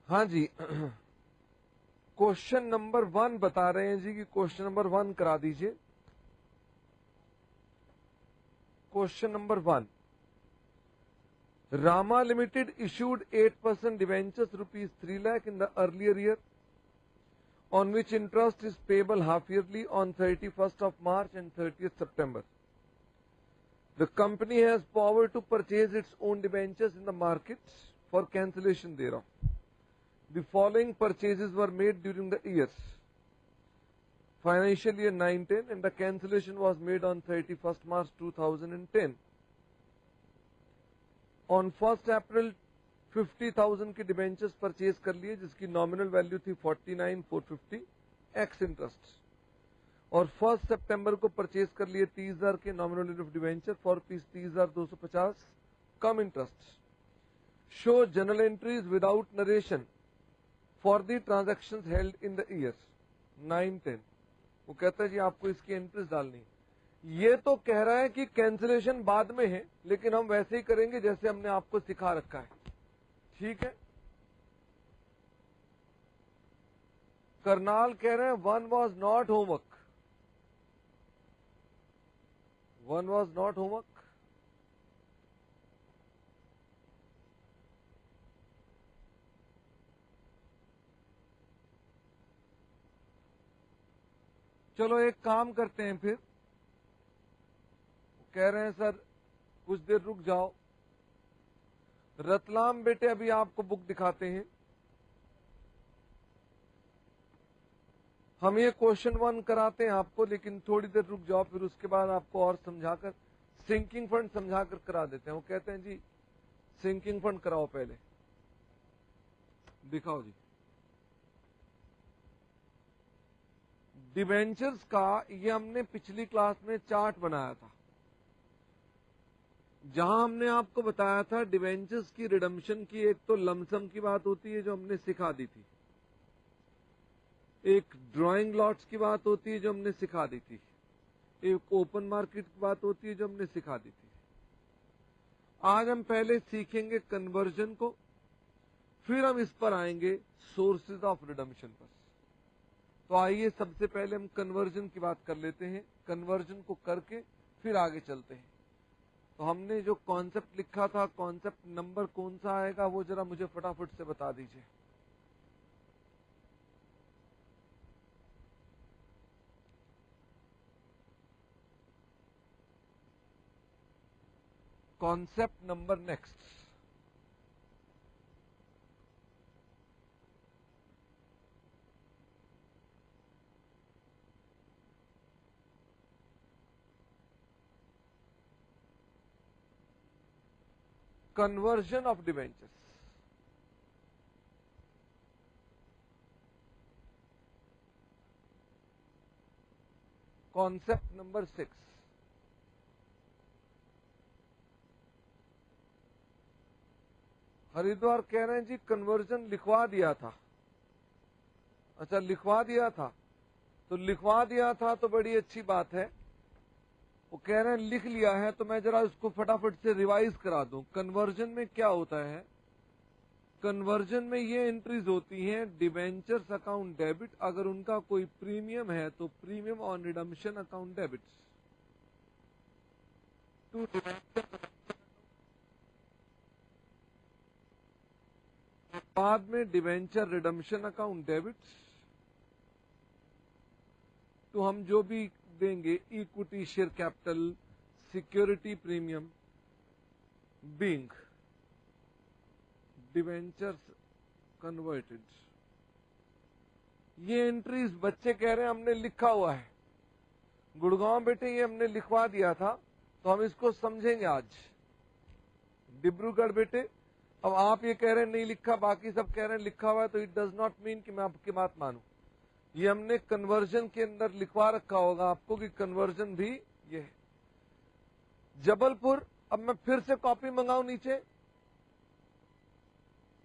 हाँ जी, question number 1 बता रहे हैं जी कि क्वेश्चन नंबर 1 करा दीजिए। Question number 1, Rama Limited issued 8% debentures ₹3 lakh in the earlier year, on which interest is payable half yearly on 31st of March and 30th September. The company has power to purchase its own debentures in the market for cancellation thereof. The following purchases were made during the years: financial year 9-10, and the cancellation was made on 31st March 2010. On 1st April 50,000 की debentures purchase कर लिए, जिसकी nominal value थी 49,450 x interest, और 1 सितंबर को purchase कर लिए 30,000 के nominal value of debenture for rupees 30,250 come interest. Show general entries without narration for the transactions held in the year 9-10. वो कहता है जी आपको इसकी एंट्रीज डालनी है. ये तो कह रहा है कि कैंसिलेशन बाद में है, लेकिन हम वैसे ही करेंगे जैसे हमने आपको सिखा रखा है. ठीक है. करनाल कह रहे हैं 1 was not homework. 1 was not homework. चलो एक काम करते हैं फिर. कह रहे हैं सर कुछ देर रुक जाओ. रतलाम बेटे अभी आपको बुक दिखाते हैं. हम ये क्वेश्चन 1 कराते हैं आपको, लेकिन थोड़ी देर रुक जाओ, फिर उसके बाद आपको और समझाकर सिंकिंग फंड समझाकर करा देते हैं. वो कहते हैं जी सिंकिंग फंड कराओ पहले. दिखाओ जी. डिबेंचर्स का ये हमने पिछली क्लास में चार्ट बनाया था, जहां हमने आपको बताया था डिबेंचर्स की रिडम्पशन की एक तो लमसम की बात होती है जो हमने सिखा दी थी, एक ड्राइंग लॉट्स की बात होती है जो हमने सिखा दी थी, एक ओपन मार्केट की बात होती है जो हमने सिखा दी थी. आज हम पहले सीखेंगे कन्वर्जन को, फिर हम इस पर आएंगे सोर्सेज ऑफ रिडम्पशन पर. तो आइए सबसे पहले हम कन्वर्जन की बात कर लेते हैं. कन्वर्जन को करके फिर आगे चलते हैं. तो हमने जो कॉन्सेप्ट लिखा था, कॉन्सेप्ट नंबर कौन सा आएगा वो जरा मुझे फटाफट से बता दीजिए. Concept number next. Conversion of debentures. Concept number 6. Haridwar कह रहे हैं जी कन्वर्जन लिखवा दिया था. अच्छा लिखवा दिया था, तो लिखवा दिया था तो बड़ी अच्छी बात है. वो कह रहे हैं लिख लिया है, तो मैं जरा इसको फटाफट से रिवाइज करा दूं. कन्वर्जन में क्या होता है? कन्वर्जन में ये एंट्रीज होती हैं डिबेंचर्स अकाउंट डेबिट, अगर उनका कोई प्रीमियम है तो premium on redemption account debit to debenture. बाद में डिबेंचर रिडम्पशन अकाउंट डेबिट, तो हम जो भी देंगे equity share capital security premium being debentures converted. ये एंट्रीज बच्चे कह रहे हैं हमने लिखा हुआ है. गुड़गांव बेटे ये हमने लिखवा दिया था, तो हम इसको समझेंगे आज. डिब्रूगढ़ बेटे अब आप ये कह रहे हैं नहीं लिखा, बाकी सब कह रहे हैं लिखा हुआ है, तो इट डज नॉट मीन कि मैं आपकी बात मानूं. ये हमने कन्वर्जन के अंदर लिखवा रखा होगा आपको कि कन्वर्जन भी ये है. जबलपुर, अब मैं फिर से कॉपी मंगाऊं नीचे,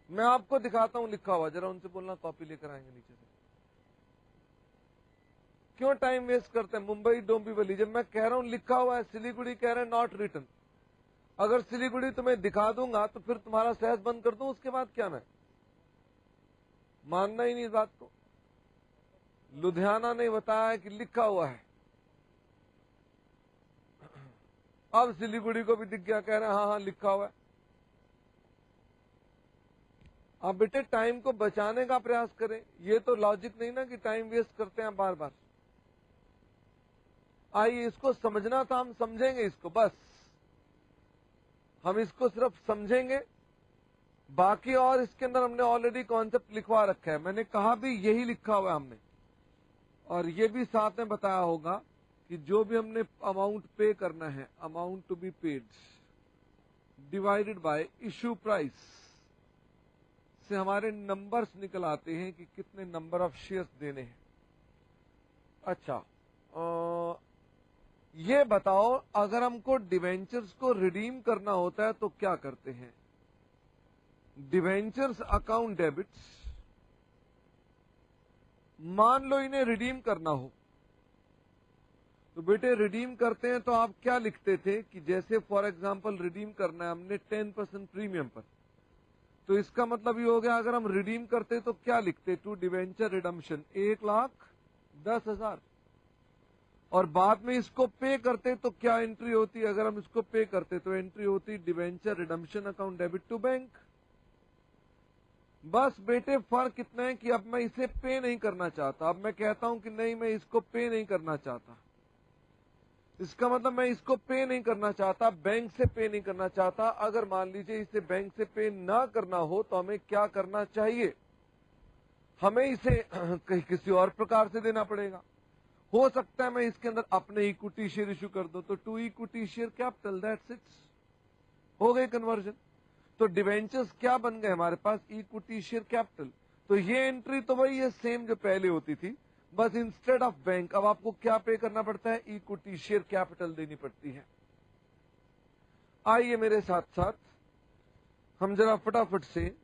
मैं आपको दिखाता हूं लिखा हुआ, जरा उनसे बोलना कॉपी लेकर आएंगे नीचे से. क्यों टाइम वेस्ट करते हैं? मुंबई डोंबिवली, जब मैं कह रहा हूं लिखा हुआ है. सिलीगुड़ी कह रहे हैं नॉट रिटन. अगर सिलीगुड़ी तुम्हें दिखा दूंगा तो फिर तुम्हारा सहज बंद कर दूं, उसके बाद क्या मैं मानना ही नहीं इस बात को। लुधियाना ने बताया कि लिखा हुआ है। अब सिलीगुड़ी को भी दिख गया, कह रहे हैं हाँ हाँ लिखा हुआ है। आप बेटे टाइम को बचाने का प्रयास करें, ये तो लॉजिक नहीं ना कि टाइम वेस्ट करते हैं बार बार। आइए इसको समझना था, हम समझेंगे इसको, बस हम इसको सिर्फ समझेंगे। बाकी और इसके अंदर हमने ऑलरेडी कॉन्सेप्ट लिखवा रखा है, मैंने कहा भी यही लिखा हुआ है हमने, और ये भी साथ में बताया होगा कि जो भी हमने अमाउंट पे करना है, amount to be paid divided by issue price से हमारे नंबर्स निकल आते हैं कि कितने नंबर ऑफ शेयर्स देने हैं। अच्छा, ये बताओ अगर हमको डिवेंचर्स को रिडीम करना होता है तो क्या करते हैं? डिवेंचर्स अकाउंट डेबिट्स, मान लो इन्हें रिडीम करना हो तो बेटे रिडीम करते हैं तो आप क्या लिखते थे कि जैसे फॉर एग्जांपल रिडीम करना है हमने 10% प्रीमियम पर, तो इसका मतलब ये हो गया अगर हम रिडीम करते तो क्या लिखते? टू डिवेंचर रिडम्पशन 1,10,000, और बाद में इसको पे करते तो क्या एंट्री होती? अगर हम इसको पे करते तो एंट्री होती debenture redemption account debit to bank. बस बेटे फर्क कितना है कि अब मैं इसे पे नहीं करना चाहता, अब मैं कहता हूं कि नहीं मैं इसको पे नहीं करना चाहता। इसका मतलब मैं इसको पे नहीं करना चाहता, बैंक से पे नहीं करना चाहता। अगर मान लीजिए इसे बैंक से पे ना करना हो तो हमें क्या करना चाहिए? हमें इसे कहीं किसी और प्रकार से देना पड़ेगा। हो सकता है मैं इसके अंदर अपने इक्विटी शेयर इश्यू कर दूं, तो to equity share capital, that's it, हो गई कन्वर्जन। तो डिवेंचर्स क्या बन गए हमारे पास? Equity share capital. तो ये एंट्री तो वही है सेम जो पहले होती थी, बस इंस्टेड ऑफ बैंक अब आपको क्या पे करना पड़ता है? इक्विटी शेयर कैपिटल देनी पड़ती है। आइए मेरे साथ साथ हम जरा फटाफट से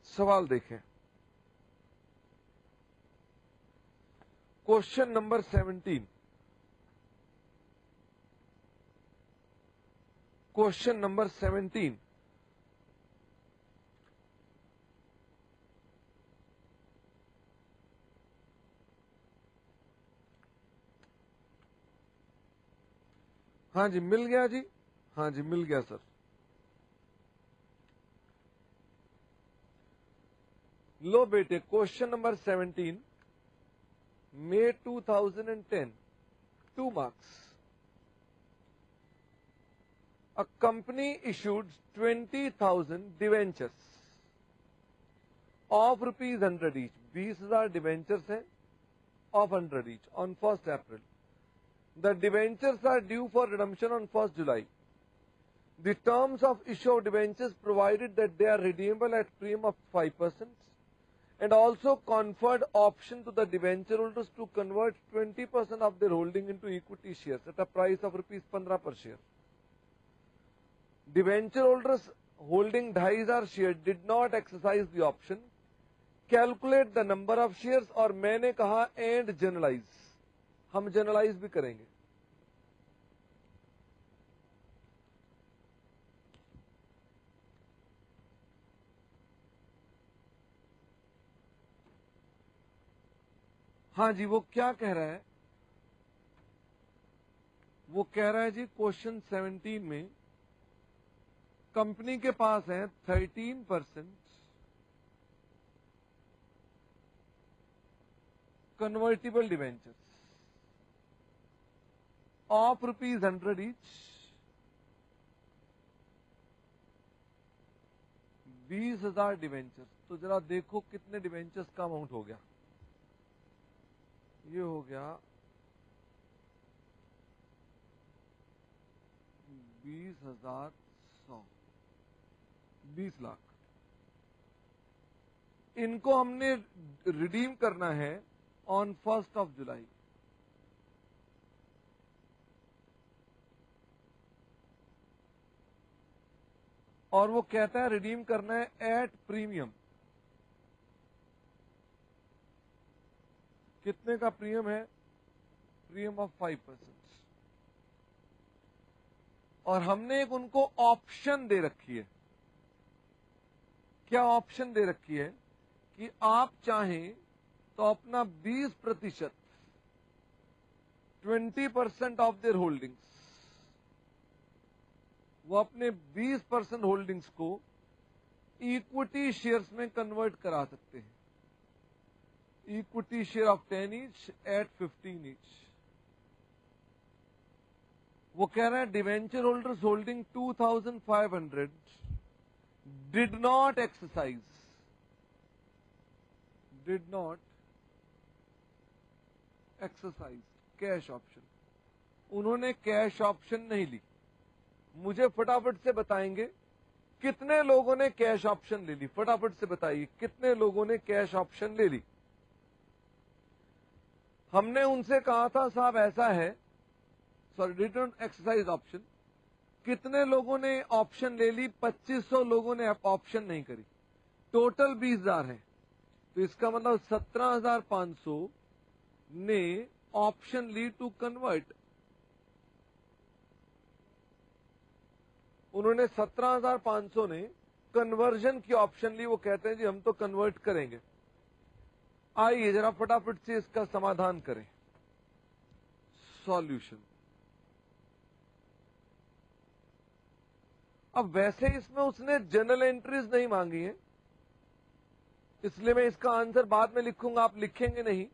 सवाल देखें। क्वेश्चन नंबर 17, क्वेश्चन नंबर 17, हाँ जी मिल गया जी, हाँ जी मिल गया सर। लो बेटे question number 17, May 2010, 2 marks. A company issued 20,000 debentures of rupees 100 each. 20,000 debentures हैं of 100 each on 1st April. The debentures are due for redemption on 1st July. The terms of issue of debentures provided that they are redeemable at premium of 5%. And also conferred option to the debenture holders to convert 20% of their holding into equity shares at a price of rupees 15 per share. Debenture holders holding 2,500 shares did not exercise the option. Calculate the number of shares, और मैंने कहा and generalize, हम generalize भी करेंगे। हाँ जी, वो क्या कह रहा है? वो कह रहा है जी क्वेश्चन 17 में कंपनी के पास है 13% convertible debentures of rupees 100 each, 20,000 debentures. तो जरा देखो कितने डिवेंचर्स का अमाउंट हो गया। ये हो गया 20,100, 20 लाख। इनको हमने रिडीम करना है ऑन 1st ऑफ जुलाई। और वो कहता है रिडीम करना है एट प्रीमियम। कितने का प्रीमियम है? Premium of 5%। और हमने एक उनको ऑप्शन दे रखी है। क्या ऑप्शन दे रखी है? कि आप चाहें तो अपना 20%, 20% ऑफ देयर होल्डिंग्स, वो अपने 20% होल्डिंग्स को इक्विटी शेयर्स में कन्वर्ट करा सकते हैं। Equity share of 10 each eight 15 each. वो कह रहे हैं debenture holders holding 2500 did not exercise cash option. उन्होंने कैश ऑप्शन नहीं ली। मुझे फटाफट से बताएंगे कितने लोगों ने कैश ऑप्शन ले ली। फटाफट से बताइए कितने लोगों ने कैश ऑप्शन ले ली। हमने उनसे कहा था साहब ऐसा है, सॉरी रिटर्न एक्सरसाइज ऑप्शन। कितने लोगों ने ऑप्शन ले ली? 2500 लोगों ने ऑप्शन नहीं करी। टोटल 20,000 है, तो इसका मतलब 17,500 ने ऑप्शन ली टू कन्वर्ट। उन्होंने 17,500 ने कन्वर्जन की ऑप्शन ली। वो कहते हैं जी हम तो कन्वर्ट करेंगे। आइए जरा फटाफट से इसका समाधान करें। सॉल्यूशन। अब वैसे इसमें उसने जनरल एंट्रीज नहीं मांगी है, इसलिए मैं इसका आंसर बाद में लिखूंगा, आप लिखेंगे नहीं।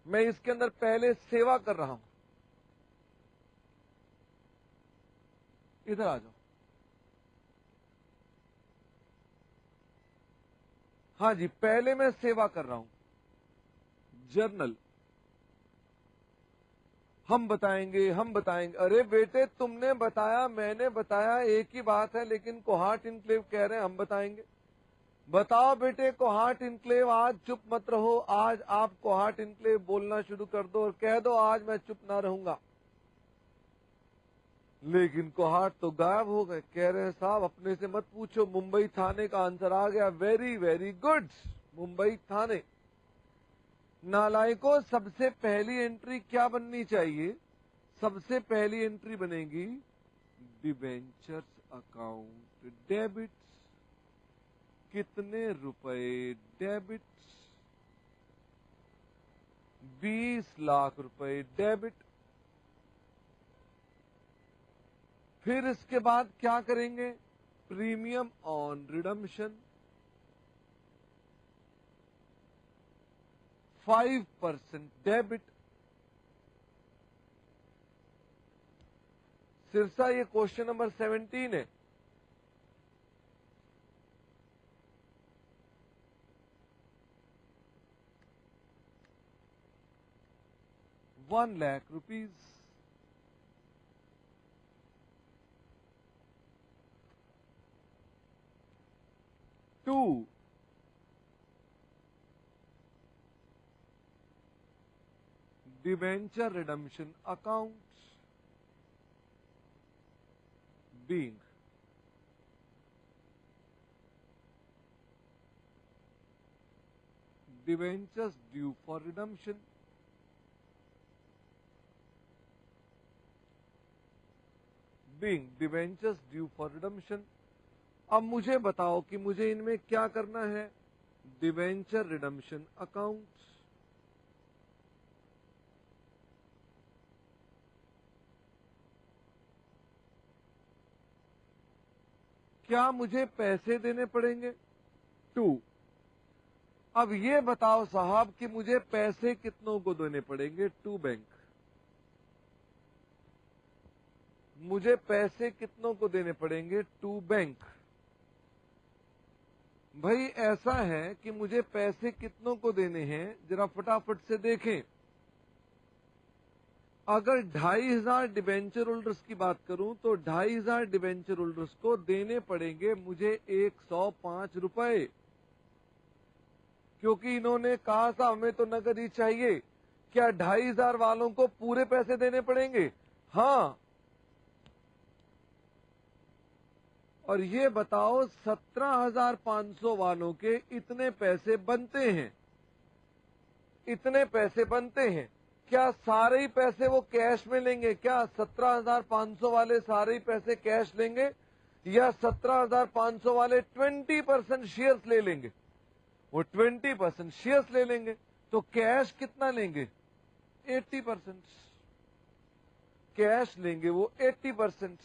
मैं इसके अंदर पहले सेवा कर रहा हूं। इधर आ जाओ। हाँ जी, पहले मैं सेवा कर रहा हूं। जर्नल हम बताएंगे। अरे बेटे तुमने बताया, मैंने बताया, एक ही बात है। लेकिन कोहार्ट इनक्लेव कह रहे हैं हम बताएंगे। बताओ बेटे कोहार्ट इनक्लेव, आज चुप मत रहो। आज आप कोहार्ट इनक्लेव बोलना शुरू कर दो और कह दो आज मैं चुप ना रहूंगा। लेकिन कोहार्ट तो गायब हो गए। कह रहे हैं साहब अपने से मत पूछो, मुंबई थाने का आंसर आ गया। वेरी वेरी गुड, मुंबई थाने। नालायकों, सबसे पहली एंट्री क्या बननी चाहिए? सबसे पहली एंट्री बनेगी डिबेंचर्स अकाउंट डेबिट्स। कितने रुपए डेबिट्स? 20 लाख रुपए डेबिट। फिर इसके बाद क्या करेंगे? Premium on redemption 5% debit. Sirsa ये क्वेश्चन नंबर 17 है। ₹1,00,000 2 debenture redemption accounts being debentures due for redemption, being debentures due for redemption। अब मुझे बताओ कि मुझे इनमें क्या करना है? Debenture redemption accounts. क्या मुझे पैसे देने पड़ेंगे? 2। अब ये बताओ साहब कि मुझे पैसे कितनों को देने पड़ेंगे? 2 बैंक। मुझे पैसे कितनों को देने पड़ेंगे? 2 बैंक। भाई ऐसा है कि मुझे पैसे कितनों को देने हैं, जरा फटाफट से देखें। अगर 2,500 डिबेंचर होल्डर्स की बात करूं तो 2,500 डिबेंचर होल्डर्स को देने पड़ेंगे मुझे 105 रुपए, क्योंकि इन्होंने कहा था हमें तो नकद ही चाहिए। क्या 2,500 वालों को पूरे पैसे देने पड़ेंगे? हाँ। और ये बताओ 17,500 वालों के इतने पैसे बनते हैं। इतने पैसे बनते हैं। क्या सारे ही पैसे वो कैश में लेंगे? क्या 17,500 वाले सारे ही पैसे कैश लेंगे, या 17,500 वाले 20% शेयर्स ले लेंगे? वो 20% शेयर्स ले लेंगे, तो कैश कितना लेंगे? 80%। कैश लेंगे वो 80%।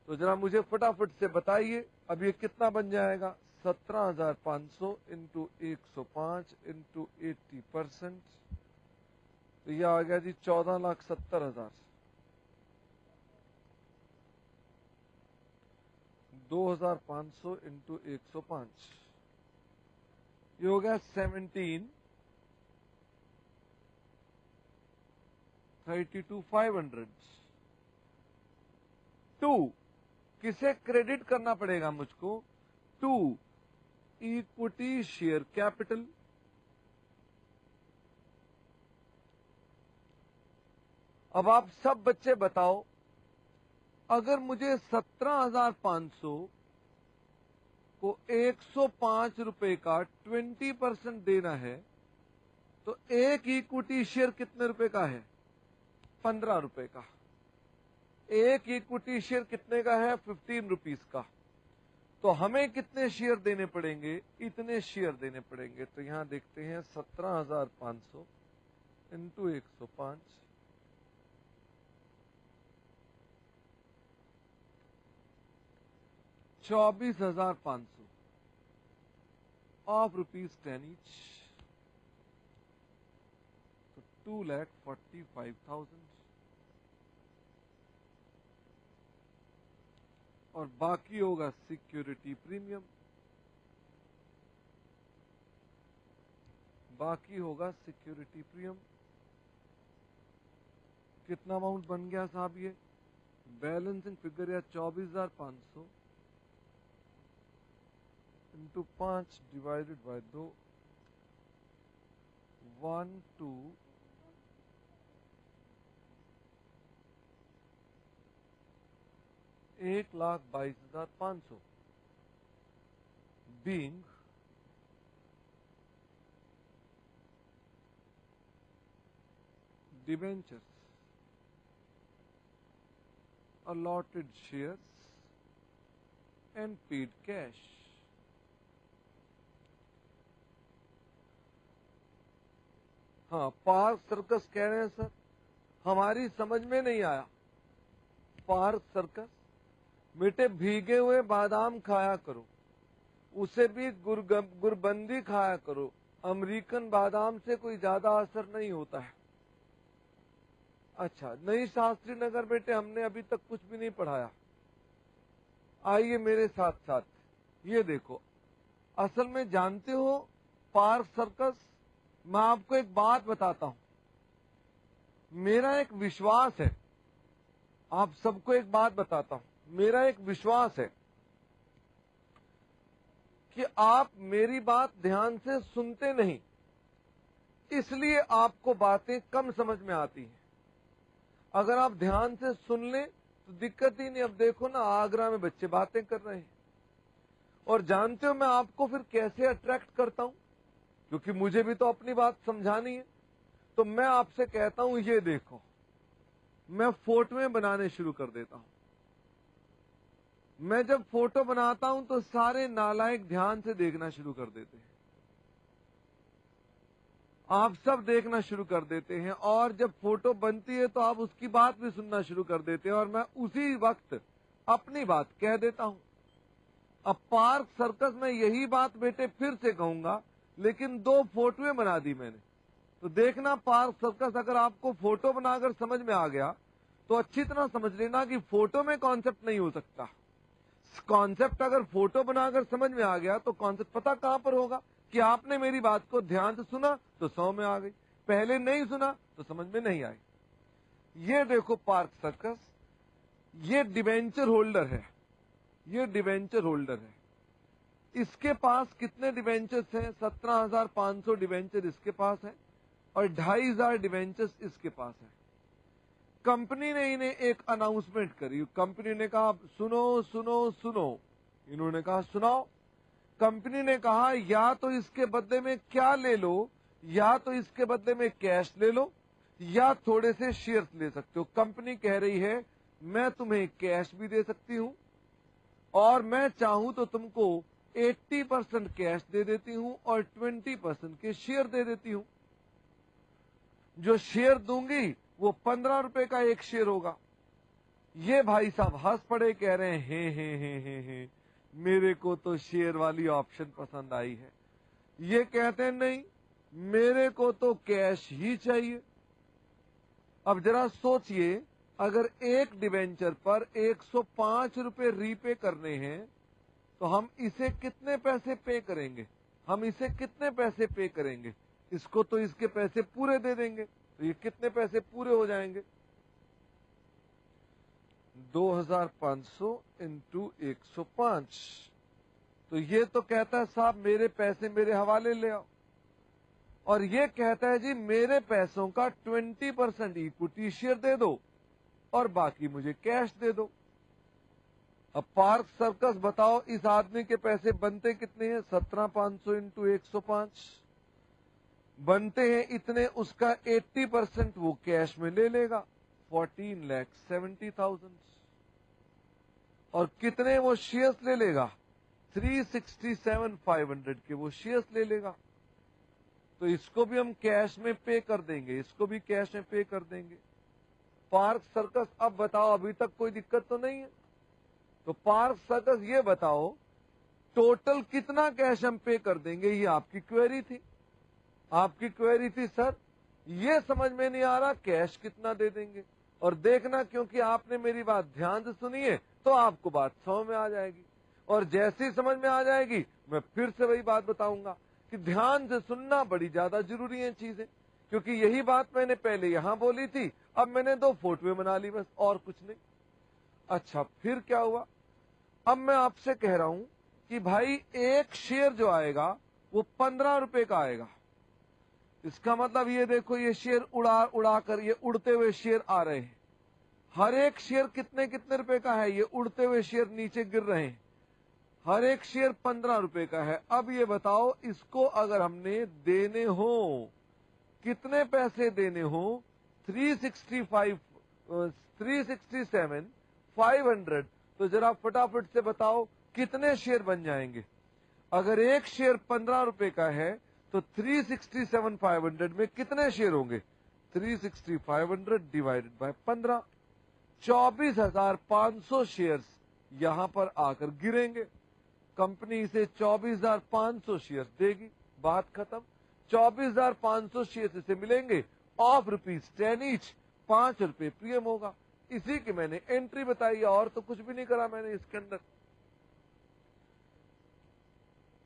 तो जरा मुझे फटाफट से बताइए, अब ये कितना बन जाएगा? 17,500 इंटू 105 इंटू 80%, तो ये आ गया जी 14,70,000। 2,500 इंटू 105, ये हो गया 17,32,500। 2 किसे क्रेडिट करना पड़ेगा मुझको? 2 इक्विटी शेयर कैपिटल। अब आप सब बच्चे बताओ, अगर मुझे 17,500 को 105 रुपए का 20% देना है, तो एक इक्विटी शेयर कितने रुपए का है? 15 रुपए का। एक इक्विटी शेयर कितने का है? 15 रुपीस का। तो हमें कितने शेयर देने पड़ेंगे? इतने शेयर देने पड़ेंगे। तो यहां देखते हैं 17,500 इंटू 105, 24,500 ऑफ ₹10 ईच, तो 2,45,000। और बाकी होगा सिक्योरिटी प्रीमियम, बाकी होगा सिक्योरिटी प्रीमियम। कितना अमाउंट बन गया साहब? ये बैलेंसिंग फिगर या 24,500 into 5 divided by 2, 1 2 1,22,500 being debentures, allotted shares and paid cash। हाँ, पार्क सर्कस कह रहे हैं सर, हमारी समझ में नहीं आया। पार्क सर्कस, बेटे भीगे हुए बादाम खाया करो, उसे भी गुरबंदी खाया करो, अमेरिकन बादाम से कोई ज्यादा असर नहीं होता है। अच्छा, नहीं शास्त्री नगर बेटे, हमने अभी तक कुछ भी नहीं पढ़ाया। आइए मेरे साथ साथ, ये देखो, असल में जानते हो पार्क सर्कस, मैं आपको एक बात बताता हूं, मेरा एक विश्वास है, आप सबको एक बात बताता हूं, मेरा एक विश्वास है कि आप मेरी बात ध्यान से सुनते नहीं, इसलिए आपको बातें कम समझ में आती हैं। अगर आप ध्यान से सुन लें तो दिक्कत ही नहीं। अब देखो ना, आगरा में बच्चे बातें कर रहे हैं, और जानते हो मैं आपको फिर कैसे अट्रैक्ट करता हूं, क्योंकि मुझे भी तो अपनी बात समझानी है। तो मैं आपसे कहता हूं, ये देखो, मैं फोटोएं बनाने शुरू कर देता हूं। मैं जब फोटो बनाता हूं तो सारे नालायक ध्यान से देखना शुरू कर देते हैं, आप सब देखना शुरू कर देते हैं, और जब फोटो बनती है तो आप उसकी बात भी सुनना शुरू कर देते हैं, और मैं उसी वक्त अपनी बात कह देता हूं। अब पार्क सर्कस में यही बात बेटे फिर से कहूंगा, लेकिन 2 फोटोएं बना दी मैंने। तो देखना, पार्क सर्कस अगर आपको फोटो बनाकर समझ में आ गया तो अच्छी तरह समझ लेना कि फोटो में कॉन्सेप्ट नहीं हो सकता। कॉन्सेप्ट अगर फोटो बनाकर समझ में आ गया तो कॉन्सेप्ट पता कहां पर होगा? कि आपने मेरी बात को ध्यान से सुना तो 100 में आ गई, पहले नहीं सुना तो समझ में नहीं आई। ये देखो पार्क सर्कस, ये डिबेंचर होल्डर है, ये डिबेंचर होल्डर है। इसके पास कितने डिबेंचर्स हैं? 17,500 डिबेंचर इसके पास है, और 2,500 डिबेंचर्स इसके पास है। कंपनी ने इन्हें एक अनाउंसमेंट करी, कंपनी ने कहा सुनो सुनो सुनो, इन्होंने कहा सुनाओ। कंपनी ने कहा या तो इसके बदले में क्या ले लो, या तो इसके बदले में कैश ले लो, या थोड़े से शेयर्स ले सकते हो। कंपनी कह रही है मैं तुम्हें कैश भी दे सकती हूं, और मैं चाहूं तो तुमको 80% कैश दे देती हूं और 20% के शेयर दे देती हूं। जो शेयर दूंगी वो 15 रुपए का एक शेयर होगा। ये भाई साहब हंस पड़े, कह रहे हैं हे मेरे को तो शेयर वाली ऑप्शन पसंद आई है। ये कहते हैं नहीं, मेरे को तो कैश ही चाहिए। अब जरा सोचिए, अगर एक डिवेंचर पर 105 रुपए रीपे करने हैं तो हम इसे कितने पैसे पे करेंगे? हम इसे कितने पैसे पे करेंगे? इसको तो इसके पैसे पूरे दे देंगे, तो ये कितने पैसे पूरे हो जाएंगे? 2500 इंटू 105। तो ये तो कहता है साहब मेरे पैसे मेरे हवाले ले आओ, और ये कहता है जी मेरे पैसों का 20% इक्विटी शेयर दे दो और बाकी मुझे कैश दे दो। अब पार्क सर्कस बताओ, इस आदमी के पैसे बनते कितने हैं? 17,500 इंटू 105 बनते हैं इतने। उसका 80% वो कैश में ले लेगा, 14,70,000। और कितने वो शेयर्स ले लेगा? 367,500 के वो शेयर्स ले लेगा। तो इसको भी हम कैश में पे कर देंगे, इसको भी कैश में पे कर देंगे। पार्क सर्कस, अब बताओ अभी तक कोई दिक्कत तो नहीं है? तो पार्क सर्कस ये बताओ टोटल कितना कैश हम पे कर देंगे? ये आपकी क्वेरी थी। आपकी क्वेरी थी सर ये समझ में नहीं आ रहा कैश कितना दे देंगे। और देखना, क्योंकि आपने मेरी बात ध्यान से सुनी है तो आपको बात समझ में आ जाएगी, और जैसे ही समझ में आ जाएगी मैं फिर से वही बात बताऊंगा कि ध्यान से सुनना बड़ी ज्यादा जरूरी है चीजें। क्योंकि यही बात मैंने पहले यहां बोली थी, अब मैंने 2 फोटोएं बना ली बस, और कुछ नहीं। अच्छा फिर क्या हुआ? अब मैं आपसे कह रहा हूं कि भाई एक शेयर जो आएगा वो 15 रुपए का आएगा। इसका मतलब ये देखो, ये शेयर उड़ा उड़ा कर ये उड़ते हुए शेयर आ रहे हैं। हर एक शेयर कितने कितने रुपए का है? ये उड़ते हुए शेयर नीचे गिर रहे हैं। हर एक शेयर 15 रुपए का है। अब ये बताओ, इसको अगर हमने देने हो, कितने पैसे देने हो? 367,500। तो जरा फटाफट से बताओ कितने शेयर बन जाएंगे? अगर एक शेयर 15 रुपए का है तो 367,500 में कितने शेयर होंगे? 36500 डिवाइडेड बाय 15, 24,500 शेयर्स यहां पर आकर गिरेंगे। कंपनी इसे 24,500 शेयर्स देगी, बात खत्म। 24,500 शेयर्स इसे मिलेंगे ऑफ ₹10 ईच, 5 रुपए प्रीमियम होगा। इसी की मैंने एंट्री बताई है, और तो कुछ भी नहीं करा मैंने इसके अंदर।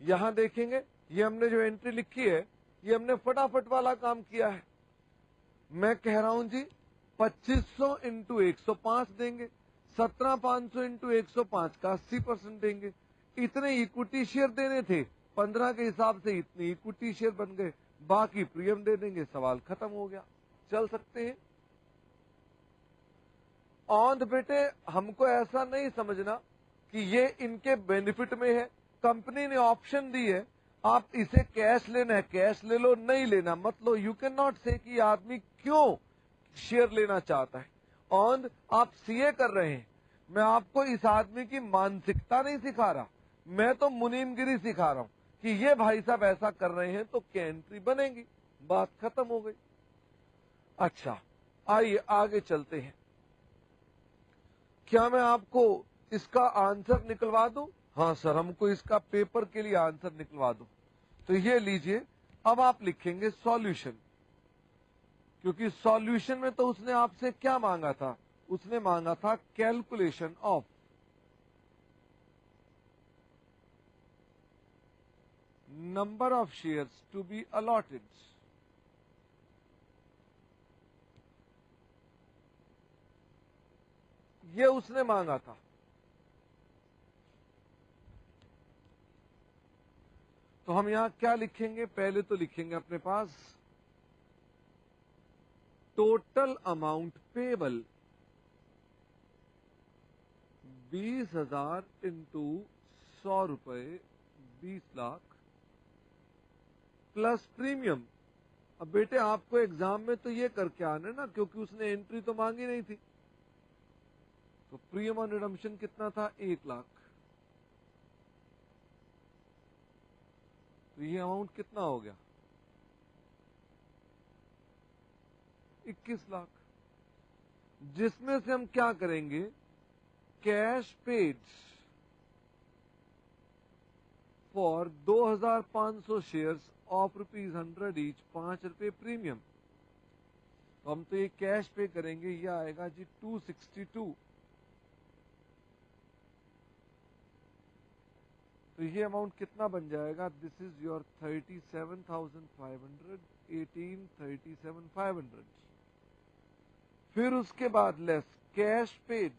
यहां देखेंगे, ये हमने जो एंट्री लिखी है ये हमने फटाफट वाला काम किया है। मैं कह रहा हूं जी 2500 इंटू 105 देंगे, 17,500 इंटू 105 का 80% देंगे। इतने इक्विटी शेयर देने थे, 15 के हिसाब से इतने इक्विटी शेयर बन गए, बाकी प्रीमियम दे देंगे, सवाल खत्म हो गया। चल सकते हैं। औंध बेटे हमको ऐसा नहीं समझना कि ये इनके बेनिफिट में है। कंपनी ने ऑप्शन दी है, आप इसे कैश लेना है कैश ले लो, नहीं लेना मत लो। यू कैन नॉट से कि आदमी क्यों शेयर लेना चाहता है। औंध आप सीए कर रहे हैं, मैं आपको इस आदमी की मानसिकता नहीं सिखा रहा, मैं तो मुनीमगिरी सिखा रहा हूं कि ये भाई साहब ऐसा कर रहे हैं तो क्या एंट्री बनेगी, बात खत्म हो गई। अच्छा आइए आगे चलते हैं। क्या मैं आपको इसका आंसर निकलवा दूं? हाँ सर, हमको इसका पेपर के लिए आंसर निकलवा दो। तो ये लीजिए, अब आप लिखेंगे सॉल्यूशन, क्योंकि सॉल्यूशन में तो उसने आपसे क्या मांगा था? उसने मांगा था calculation of number of shares to be allotted. ये उसने मांगा था। तो हम यहां क्या लिखेंगे? पहले तो लिखेंगे अपने पास टोटल अमाउंट पेबल 20,000 इंटू 100 रुपए 20 लाख प्लस प्रीमियम। अब बेटे आपको एग्जाम में तो ये करके आना है ना, क्योंकि उसने एंट्री तो मांगी नहीं थी। तो प्रीमियम ऑन रिडम्पशन कितना था? 1 लाख। तो ये अमाउंट कितना हो गया? 21 लाख, जिसमें से हम क्या करेंगे? Cash paid for 2500 shares of ₹100 each, 5 रुपए प्रीमियम। तो हम तो ये कैश पे करेंगे, ये आएगा जी 262। तो ये अमाउंट कितना बन जाएगा? This is your 37,500, 37,500। फिर उसके बाद less cash paid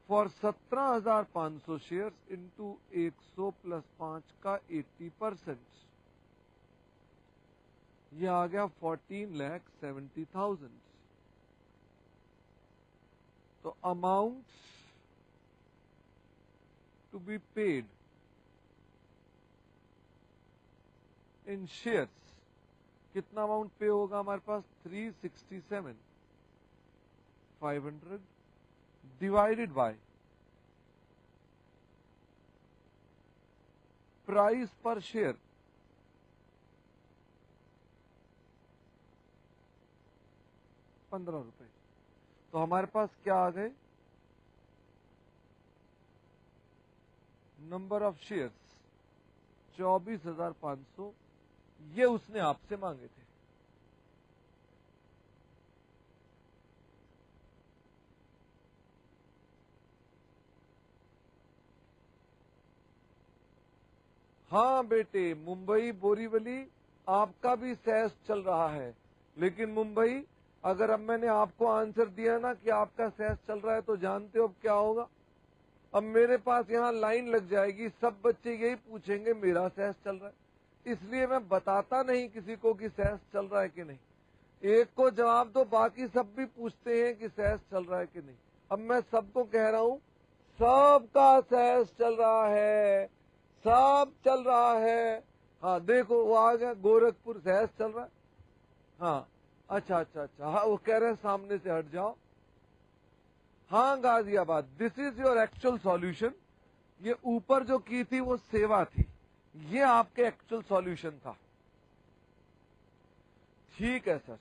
for 17,500 shares into 100 plus 5 का 80%, ये आ गया 14,70,000। तो amount to be paid in shares, कितना अमाउंट पे होगा हमारे पास? 367,500 divided by price per share, 15 रुपए। तो हमारे पास क्या आ गए? नंबर ऑफ शेयर्स 24,500, ये उसने आपसे मांगे थे। हाँ बेटे, मुंबई बोरीवली आपका भी सेस चल रहा है, लेकिन मुंबई अगर अब मैंने आपको आंसर दिया ना कि आपका सेस चल रहा है, तो जानते हो अब क्या होगा? अब मेरे पास यहाँ लाइन लग जाएगी, सब बच्चे यही पूछेंगे मेरा सेस चल रहा है। इसलिए मैं बताता नहीं किसी को कि सेस चल रहा है कि नहीं। एक को जवाब दो, बाकी सब भी पूछते हैं कि सेस चल रहा है कि नहीं। अब मैं सबको कह रहा हूं, सबका सेस चल रहा है, सब चल रहा है। हाँ देखो, वो आ गया, गोरखपुर सेस चल रहा है। हाँ अच्छा अच्छा अच्छा, हाँ वो कह रहे हैं सामने से हट जाओ। हाँ Ghaziabad, this is your actual solution. ये ऊपर जो की थी वो सेवा थी, ये आपके एक्चुअल सॉल्यूशन था। ठीक है सर,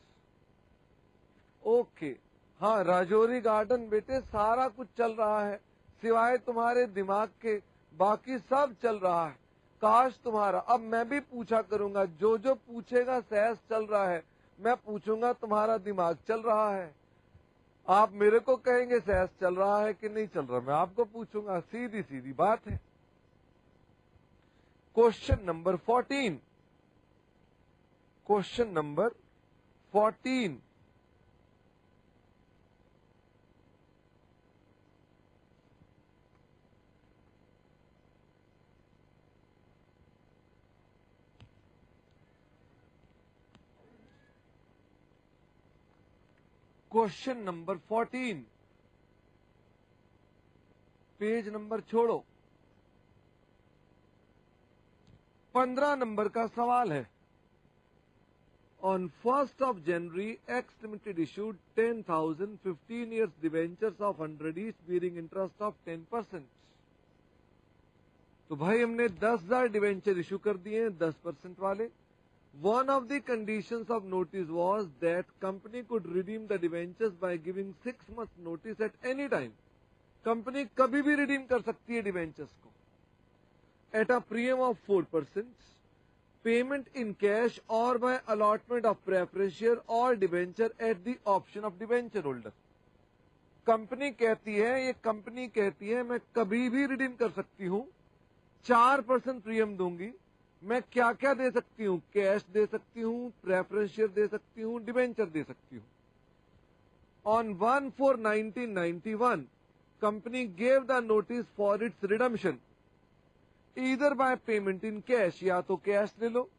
ओके। हाँ राजौरी गार्डन बेटे सारा कुछ चल रहा है, सिवाय तुम्हारे दिमाग के बाकी सब चल रहा है। काश तुम्हारा, अब मैं भी पूछा करूंगा, जो जो पूछेगा सहज चल रहा है, मैं पूछूंगा तुम्हारा दिमाग चल रहा है। आप मेरे को कहेंगे सहज चल रहा है कि नहीं चल रहा, मैं आपको पूछूंगा, सीधी सीधी बात है। Question number 14, question number 14, question number 14, page number छोड़ो, 15 नंबर का सवाल है। On 1st of January, X Limited issued 10,000 15 years debentures of 100 each bearing interest of 10%. तो भाई हमने 10,000 डिवेंचर इशू कर दिए हैं 10% वाले। One of the conditions of notice was that company could redeem the debentures by giving 6 months notice at any time. Company कभी भी redeem कर सकती है डिवेंचर्स को at a premium of 4%, payment in cash or by allotment of preference share or debenture at the option of debenture holder. Company कहती है, ये company कहती है मैं कभी भी रिडीम कर सकती हूं, 4% प्रीमियम दूंगी। मैं क्या क्या दे सकती हूं? कैश दे सकती हूं, प्रेफरेंस शेयर दे सकती हूं, डिबेंचर दे सकती हूं। On 1/4/1991 company gave the notice for its redemption either by payment in cash, या तो कैश ले लो,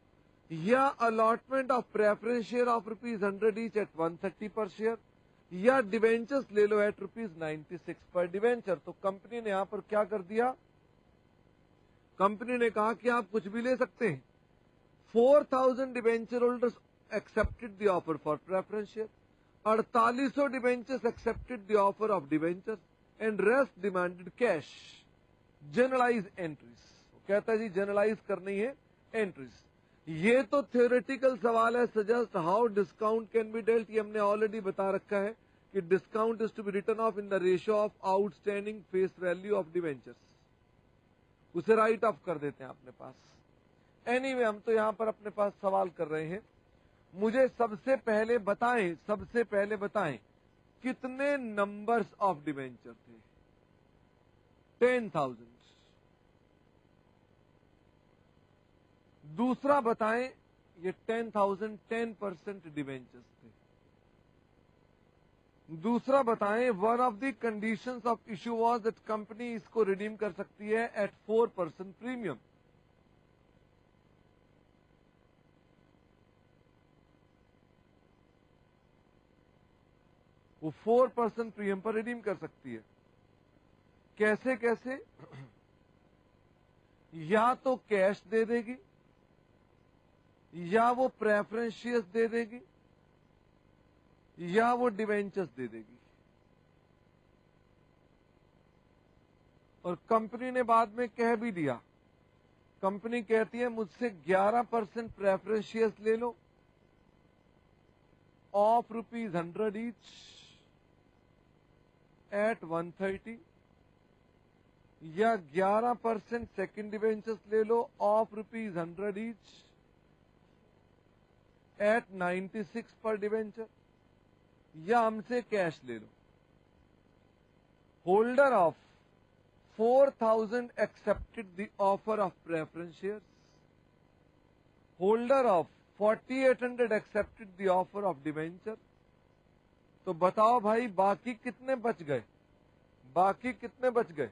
या allotment of preference share of ₹100 each eight 130 पर शेयर, या डिवेंचर्स ले लो एट ₹96 पर डिवेंचर। तो कंपनी ने यहां पर क्या कर दिया? कंपनी ने कहा कि आप कुछ भी ले सकते हैं। 4,000 debenture holders accepted the offer for preference share, 4800 debentures accepted the offer of debenture and rest demanded cash, journalise entries. कहता है जी जनरलाइज करनी है एंट्रीज। ये तो थ्योरेटिकल सवाल है, suggest how discount can be dealt, ये हमने ऑलरेडी बता रखा है कि discount is to be written off in the ratio of outstanding face value of debentures, उसे राइट ऑफ कर देते हैं अपने पास। एनीवे हम तो यहां पर अपने पास सवाल कर रहे हैं। मुझे सबसे पहले बताएं कितने नंबर्स ऑफ डिवेंचर थे? 10,000। दूसरा बताएं, ये 10,000 10% डिवेंचर्स थे। दूसरा बताएं, one of the conditions of issue was that company इसको रिडीम कर सकती है एट 4% प्रीमियम। वो 4% प्रीमियम पर रिडीम कर सकती है। कैसे कैसे? या तो कैश दे देगी, या वो प्रेफरेंस शेयर्स दे देगी, या वो डिवेंचर्स दे देगी। और कंपनी ने बाद में कह भी दिया, कंपनी कहती है मुझसे 11% प्रेफरेंस शेयर्स ले लो ऑफ ₹100 ईच एट 130, या 11% सेकेंड डिवेंचर्स ले लो ऑफ ₹100 ईच एट 96 पर डिवेंचर, या हमसे कैश ले लो। Holder of 4,000 accepted the offer of preference shares. Holder of 4,800 accepted the offer of debenture. तो बताओ भाई बाकी कितने बच गए? बाकी कितने बच गए?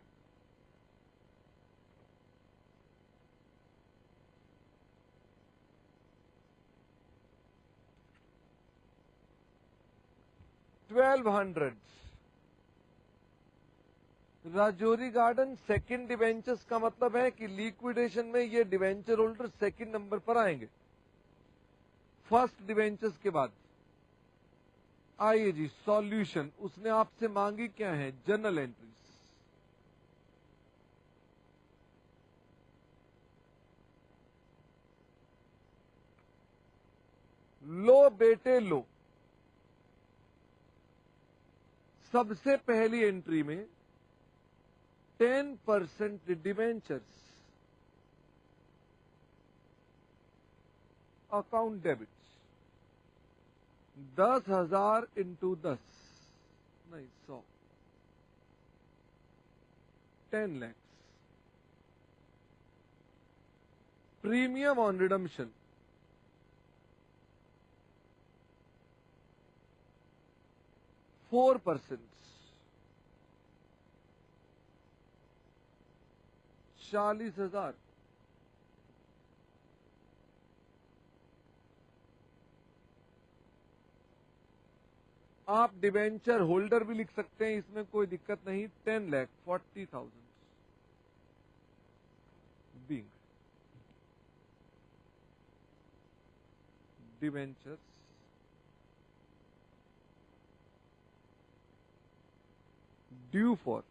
$1,200। राजौरी गार्डन सेकंड डिवेंचर्स का मतलब है कि लिक्विडेशन में ये डिवेंचर होल्डर सेकंड नंबर पर आएंगे फर्स्ट डिवेंचर्स के बाद। आइए जी सॉल्यूशन, उसने आपसे मांगी क्या है? Journal entries. लो बेटे लो, सबसे पहली एंट्री में 10% डिवेंचर्स अकाउंट डेबिट, 10,000 इंटू 10 नहीं 100, 10 lakhs। Premium on redemption 4%, 40,000। आप डिवेंचर होल्डर भी लिख सकते हैं, इसमें कोई दिक्कत नहीं। 10 lakh 40,000 being debentures due for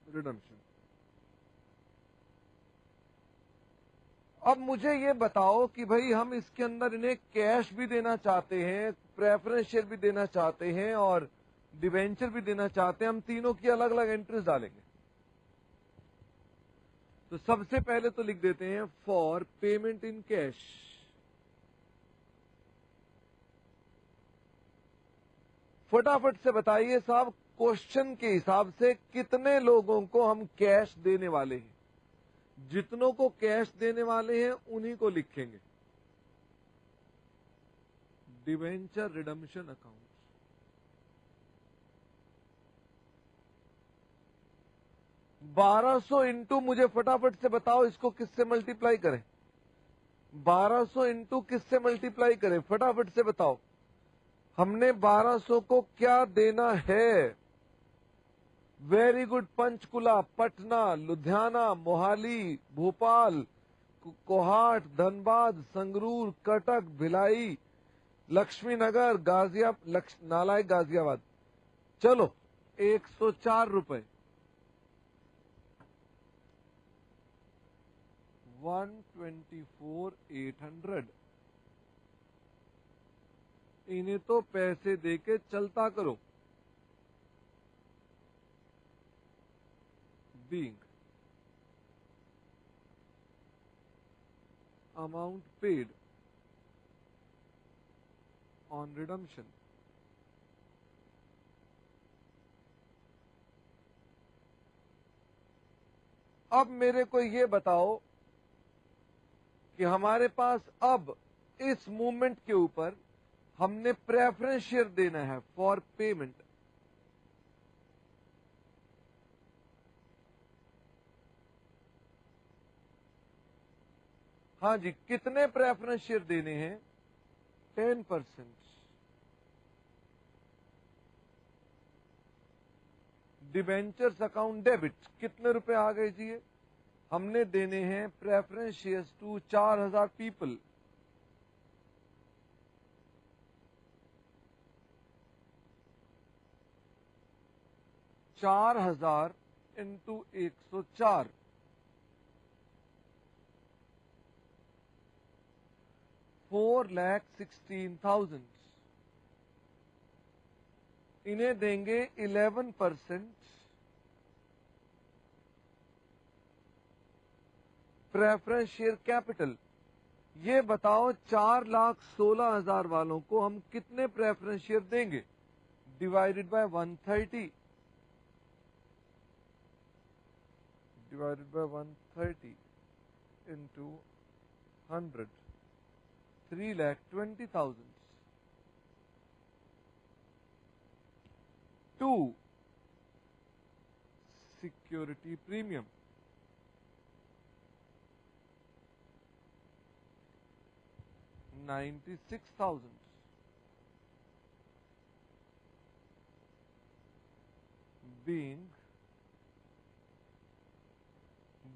redemption. अब मुझे ये बताओ कि भाई हम इसके अंदर इन्हें कैश भी देना चाहते हैं, प्रेफरेंस शेयर भी देना चाहते हैं और डिवेंचर भी देना चाहते हैं, हम तीनों की अलग अलग एंट्रीज डालेंगे। तो सबसे पहले तो लिख देते हैं फॉर पेमेंट इन कैश। फटाफट से बताइए साहब, क्वेश्चन के हिसाब से कितने लोगों को हम कैश देने वाले हैं? जितनों को कैश देने वाले हैं उन्हीं को लिखेंगे। डिवेंचर रिडम्पशन अकाउंट 1200 इंटू, मुझे फटाफट से बताओ इसको किससे मल्टीप्लाई करें? 1200 इंटू किससे मल्टीप्लाई करें? फटाफट से बताओ। हमने 1200 को क्या देना है? Very good. पंचकुला, पटना, लुधियाना, मोहाली, भोपाल, कोहाट, धनबाद, संगरूर, कटक, भिलाई, लक्ष्मी नगर नालाय गाजियाबाद, चलो 104 रुपए, 124,800। इन्हें तो पैसे देके चलता करो। Being amount paid on redemption, अब मेरे को ये बताओ कि हमारे पास अब इस मूवमेंट के ऊपर हमने प्रेफरेंस शेयर देना है फॉर पेमेंट। हाँ जी, कितने प्रेफरेंस शेयर देने हैं? 10%। डिबेंचर्स अकाउंट डेबिट कितने रुपए आ गए जी? हमने देने हैं प्रेफरेंस शेयर्स टू 4,000 पीपल। चार हजार इंटू 104, 4,16,000। इन्हें देंगे 11% प्रेफरेंस शेयर कैपिटल। ये बताओ 4,16,000 वालों को हम कितने प्रेफरेंस शेयर देंगे? Divided by 130, divided by 130 into 100, 3,20,000। 2 security premium, 96,000। being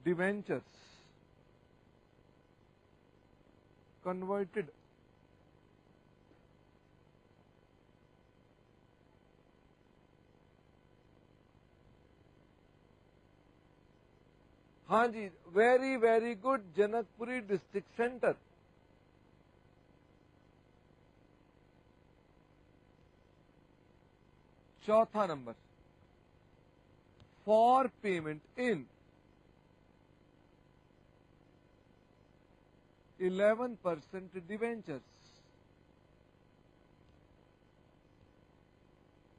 debentures converted हाँ जी, very very good, Janakpuri district centre. चौथा नंबर, फॉर पेमेंट इन 11% डिवेंचर्स।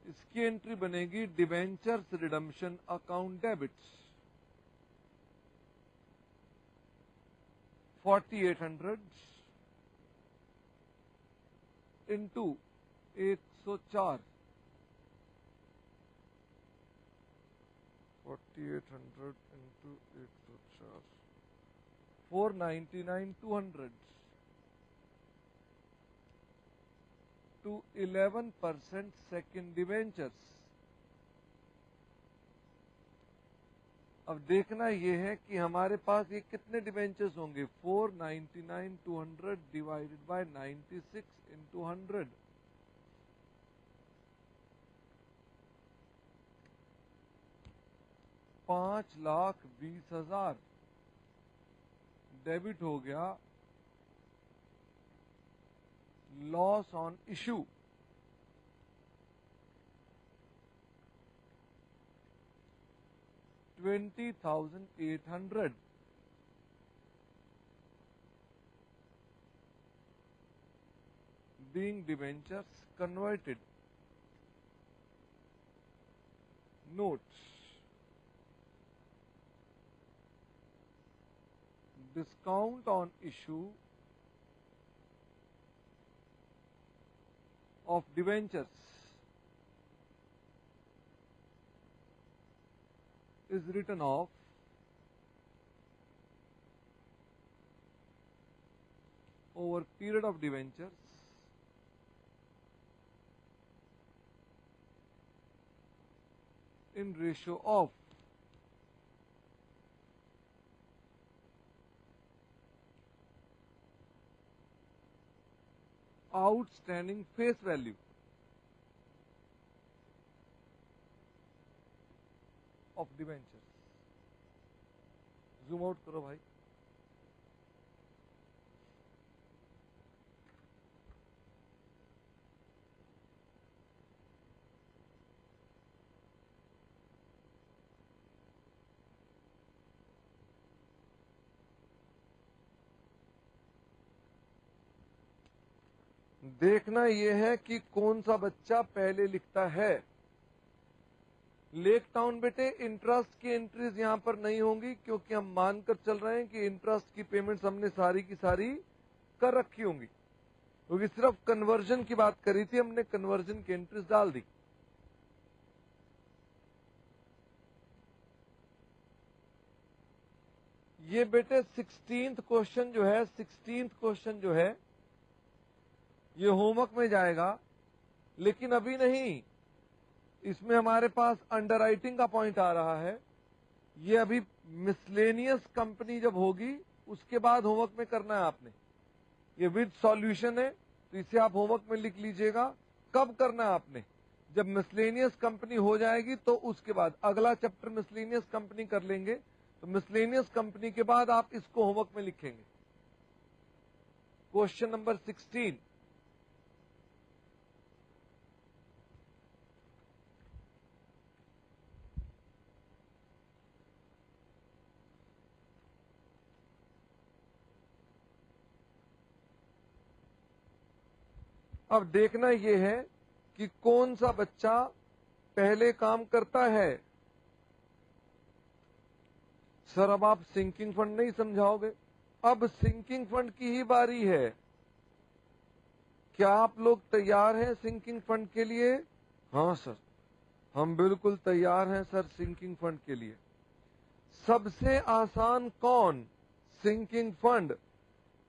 इसकी एंट्री बनेगी debentures redemption account debits, 4,800 into 104, 4,800 into 104, 499,200 to 11% second debentures. अब देखना यह है कि हमारे पास ये कितने डिवेंचर्स होंगे। 499,200 डिवाइडेड बाय 96 इंटू 100, 5,20,000 डेबिट हो गया loss on issue. $20,800 being debentures converted। Notes, discount on issue of debentures is written off over period of debentures in ratio of outstanding face value of debentures. Zoom out करो भाई। देखना यह है कि कौन सा बच्चा पहले लिखता है। लेक टाउन बेटे इंटरेस्ट की एंट्रीज यहां पर नहीं होंगी, क्योंकि हम मानकर चल रहे हैं कि इंटरेस्ट की पेमेंट्स हमने सारी की सारी कर रखी होंगी, क्योंकि सिर्फ कन्वर्जन की बात करी थी हमने, कन्वर्जन की एंट्रीज डाल दी। ये बेटे 16th क्वेश्चन जो है, 16th क्वेश्चन जो है ये होमवर्क में जाएगा, लेकिन अभी नहीं। इसमें हमारे पास अंडरराइटिंग का पॉइंट आ रहा है। ये अभी मिसलेनियस कंपनी जब होगी उसके बाद होमवर्क में करना है आपने। ये विद सॉल्यूशन है, तो इसे आप होमवर्क में लिख लीजिएगा। कब करना है आपने? जब मिसलेनियस कंपनी हो जाएगी तो उसके बाद अगला चैप्टर मिसलेनियस कंपनी कर लेंगे, तो मिसलेनियस कंपनी के बाद आप इसको होमवर्क में लिखेंगे। Question number 16। अब देखना यह है कि कौन सा बच्चा पहले काम करता है। सर अब आप सिंकिंग फंड नहीं समझाओगे? अब सिंकिंग फंड की ही बारी है। क्या आप लोग तैयार हैं सिंकिंग फंड के लिए? हाँ सर, हम बिल्कुल तैयार हैं सर सिंकिंग फंड के लिए। सबसे आसान कौन? Sinking fund.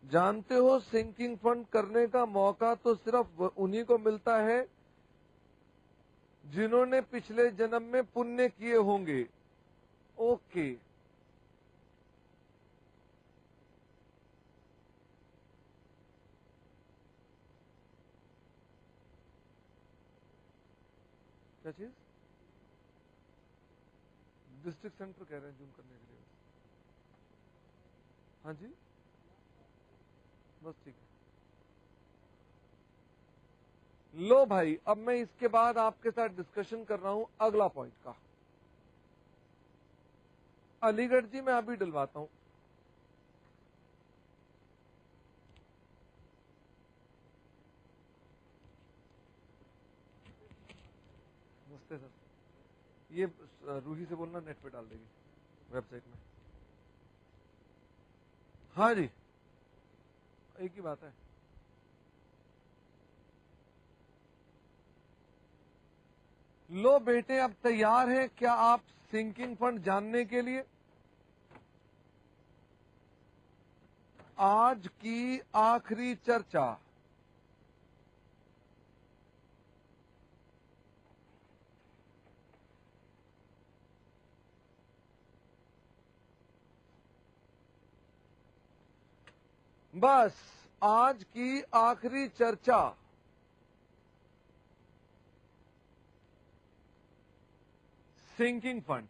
जानते हो सिंकिंग फंड करने का मौका तो सिर्फ उन्हीं को मिलता है जिन्होंने पिछले जन्म में पुण्य किए होंगे। ओके, क्या चीज? डिस्ट्रिक्ट सेंटर कह रहे हैं जूम करने के लिए। हाँ जी, बस ठीक है। लो भाई, अब मैं इसके बाद आपके साथ डिस्कशन कर रहा हूं अगला पॉइंट का। अलीगढ़ जी मैं अभी डलवाता हूं। नमस्ते सर। ये रूही से बोलना नेट पे डाल देगी वेबसाइट में। हाँ जी, एक ही बात है। लो बेटे, अब तैयार हैं क्या आप सिंकिंग फंड जानने के लिए? आज की आखिरी चर्चा। बस आज की आखिरी चर्चा। Sinking fund.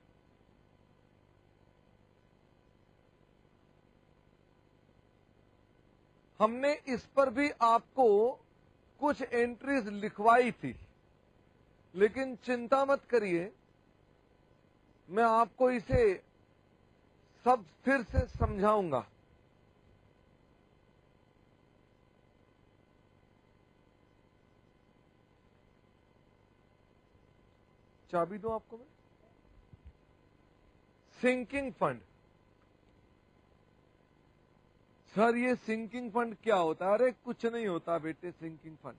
हमने इस पर भी आपको कुछ एंट्रीज लिखवाई थी, लेकिन चिंता मत करिए, मैं आपको इसे सब फिर से समझाऊंगा। चाबी दूं आपको मैं? Sinking fund. सर ये सिंकिंग फंड क्या होता है? अरे कुछ नहीं होता बेटे सिंकिंग फंड।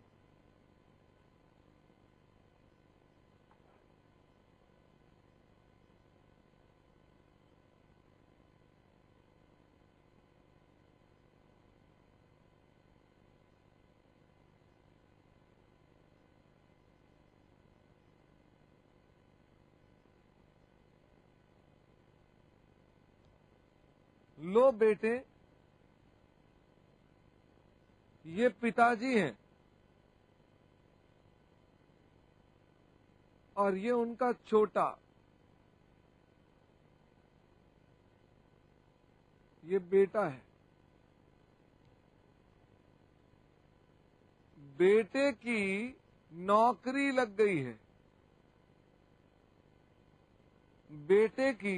लो बेटे, ये पिताजी हैं, और ये उनका छोटा, ये बेटा है। बेटे की नौकरी लग गई है, बेटे की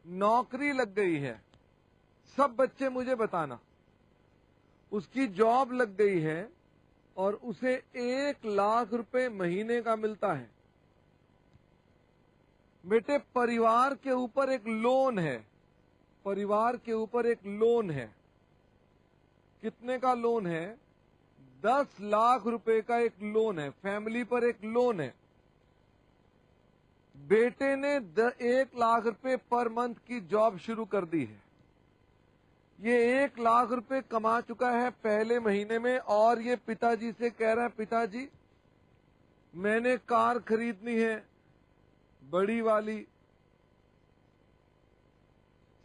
नौकरी लग गई है। सब बच्चे मुझे बताना, उसकी जॉब लग गई है और उसे 1,00,000 रुपए महीने का मिलता है। बेटे परिवार के ऊपर एक लोन है, परिवार के ऊपर एक लोन है। कितने का लोन है? 10,00,000 रुपए का एक लोन है, फैमिली पर एक लोन है। बेटे ने 1,00,000 रुपए पर मंथ की जॉब शुरू कर दी है। ये 1,00,000 रुपए कमा चुका है पहले महीने में, और ये पिताजी से कह रहा है, पिताजी मैंने कार खरीदनी है बड़ी वाली,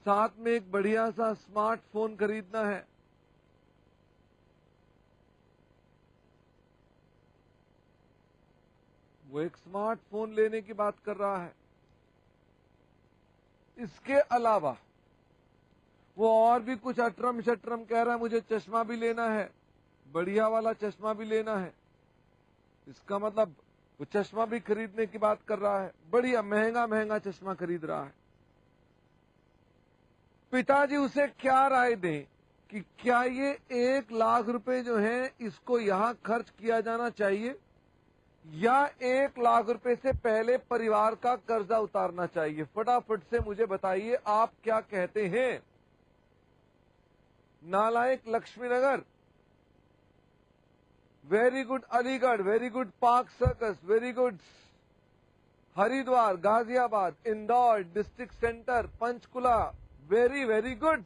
साथ में एक बढ़िया सा स्मार्टफोन खरीदना है। वो एक स्मार्टफोन लेने की बात कर रहा है। इसके अलावा वो और भी कुछ अटरम शटरम कह रहा है, मुझे चश्मा भी लेना है, बढ़िया वाला चश्मा भी लेना है। इसका मतलब वो चश्मा भी खरीदने की बात कर रहा है, बढ़िया महंगा महंगा चश्मा खरीद रहा है। पिताजी उसे क्या राय दें कि क्या ये 1,00,000 रुपए जो हैं इसको यहां खर्च किया जाना चाहिए, या 1,00,000 रुपए से पहले परिवार का कर्जा उतारना चाहिए? फटाफट से मुझे बताइए, आप क्या कहते हैं? नालायक Laxminagar, very good Aligarh, very good Park Circus, very good Haridwar, Ghaziabad, Indore, district centre, Panchkula, very very good.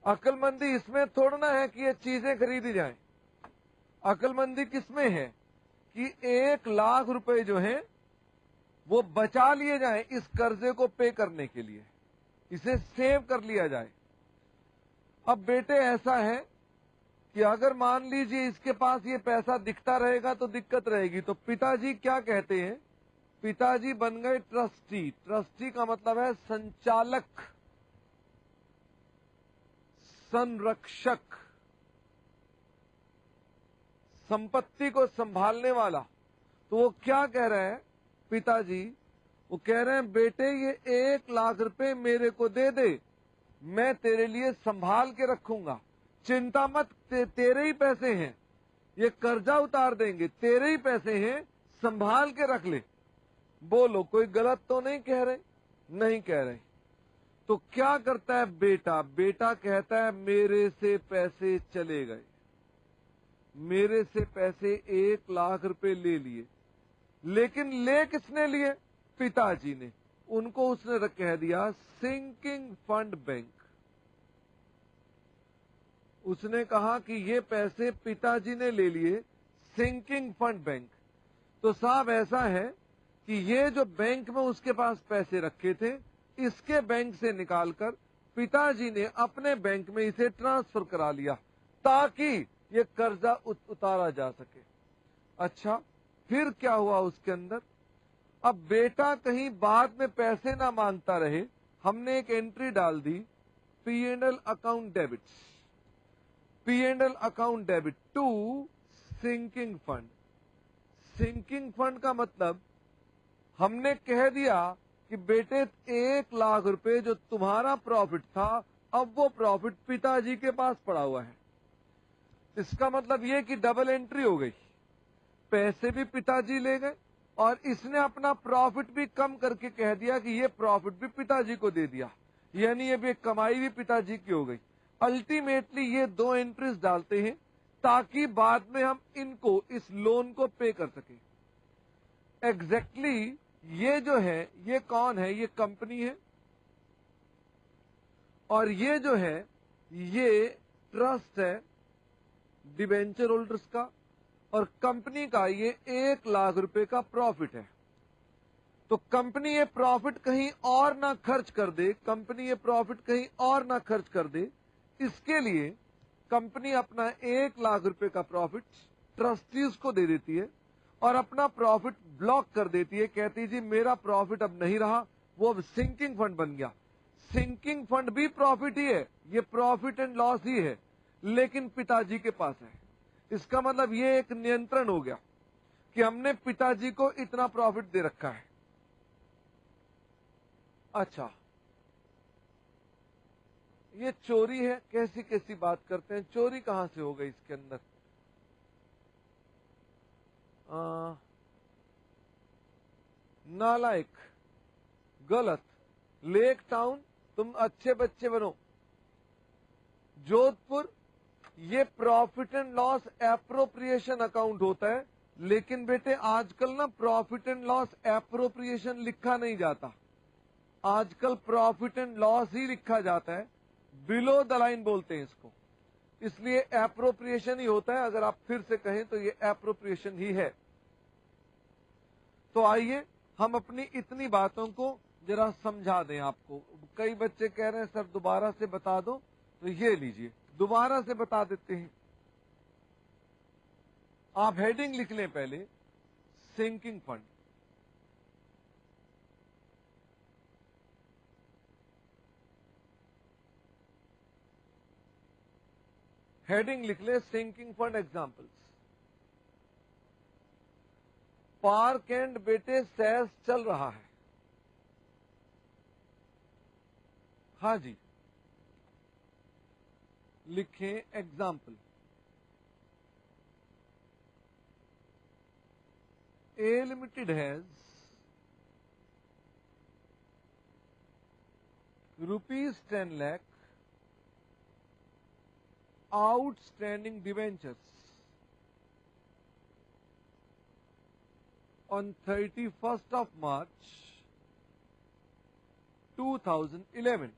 अक्लमंदी इसमें थोड़ा ना है कि ये चीजें खरीदी जाएं। अक्लमंदी किसमें है कि 1,00,000 रुपए जो हैं वो बचा लिए जाएं इस कर्जे को पे करने के लिए, इसे सेव कर लिया जाए। अब बेटे ऐसा है कि अगर मान लीजिए इसके पास ये पैसा दिखता रहेगा तो दिक्कत रहेगी। तो पिताजी क्या कहते हैं? पिताजी बन गए ट्रस्टी। ट्रस्टी का मतलब है संचालक, संरक्षक, संपत्ति को संभालने वाला। तो वो क्या कह रहे हैं पिताजी? वो कह रहे हैं बेटे ये 1,00,000 रुपए मेरे को दे दे, मैं तेरे लिए संभाल के रखूंगा, चिंता मत, तेरे ही पैसे हैं, ये कर्जा उतार देंगे, तेरे ही पैसे हैं, संभाल के रख ले। बोलो कोई गलत तो नहीं कह रहे? नहीं कह रहे। तो क्या करता है बेटा? बेटा कहता है मेरे से पैसे चले गए, मेरे से पैसे 1,00,000 रुपए ले लिए, लेकिन ले किसने लिए? पिताजी ने। उनको उसने कह दिया सिंकिंग फंड बैंक। उसने कहा कि ये पैसे पिताजी ने ले लिए, सिंकिंग फंड बैंक। तो साहब ऐसा है कि ये जो बैंक में उसके पास पैसे रखे थे, इसके बैंक से निकालकर पिताजी ने अपने बैंक में इसे ट्रांसफर करा लिया ताकि ये कर्जा उतारा जा सके। अच्छा, फिर क्या हुआ उसके अंदर? अब बेटा कहीं बाद में पैसे ना मांगता रहे, हमने एक एंट्री डाल दी, P&L account debit, P&L account debit to sinking fund. Sinking fund का मतलब हमने कह दिया कि बेटे 1,00,000 रुपए जो तुम्हारा प्रॉफिट था, अब वो प्रॉफिट पिताजी के पास पड़ा हुआ है। इसका मतलब ये कि डबल एंट्री हो गई, पैसे भी पिताजी ले गए और इसने अपना प्रॉफिट भी कम करके कह दिया कि ये प्रॉफिट भी पिताजी को दे दिया, यानी ये भी कमाई भी पिताजी की हो गई। अल्टीमेटली ये दो एंट्रीज डालते हैं ताकि बाद में हम इनको, इस लोन को पे कर सकें। एग्जैक्टली ये जो है, ये कौन है? ये कंपनी है, और ये जो है ये ट्रस्ट है डिबेंचर होल्डर्स का, और कंपनी का ये 1,00,000 रुपए का प्रॉफिट है। तो कंपनी ये प्रॉफिट कहीं और ना खर्च कर दे, कंपनी ये प्रॉफिट कहीं और ना खर्च कर दे, इसके लिए कंपनी अपना 1,00,000 रुपए का प्रॉफिट ट्रस्टीज को दे देती है, और अपना प्रॉफिट ब्लॉक कर देती है, कहती जी मेरा प्रॉफिट अब नहीं रहा, वो अब सिंकिंग फंड बन गया। सिंकिंग फंड भी प्रॉफिट ही है, ये प्रॉफिट एंड लॉस ही है, लेकिन पिताजी के पास है। इसका मतलब ये एक नियंत्रण हो गया कि हमने पिताजी को इतना प्रॉफिट दे रखा है। अच्छा, ये चोरी है, कैसी कैसी बात करते हैं, चोरी कहां से हो गई इसके अंदर? नालायक, गलत। लेक टाउन, तुम अच्छे बच्चे बनो। जोधपुर, ये profit and loss appropriation account होता है, लेकिन बेटे आजकल ना प्रॉफिट एंड लॉस एप्रोप्रिएशन लिखा नहीं जाता, आजकल प्रॉफिट एंड लॉस ही लिखा जाता है, बिलो द लाइन बोलते हैं इसको, इसलिए एप्रोप्रिएशन ही होता है। अगर आप फिर से कहें तो ये एप्रोप्रिएशन ही है। तो आइए हम अपनी इतनी बातों को जरा समझा दें आपको। कई बच्चे कह रहे हैं सर दोबारा से बता दो, तो ये लीजिए दोबारा से बता देते हैं। आप हेडिंग लिख लें पहले, सिंकिंग फंड। हेडिंग लिख ले, sinking fund examples. Park and बेटे सेल्स चल रहा है। हाँ जी, लिखें example. A Limited has ₹10 lakh outstanding debentures on 31st of March 2011.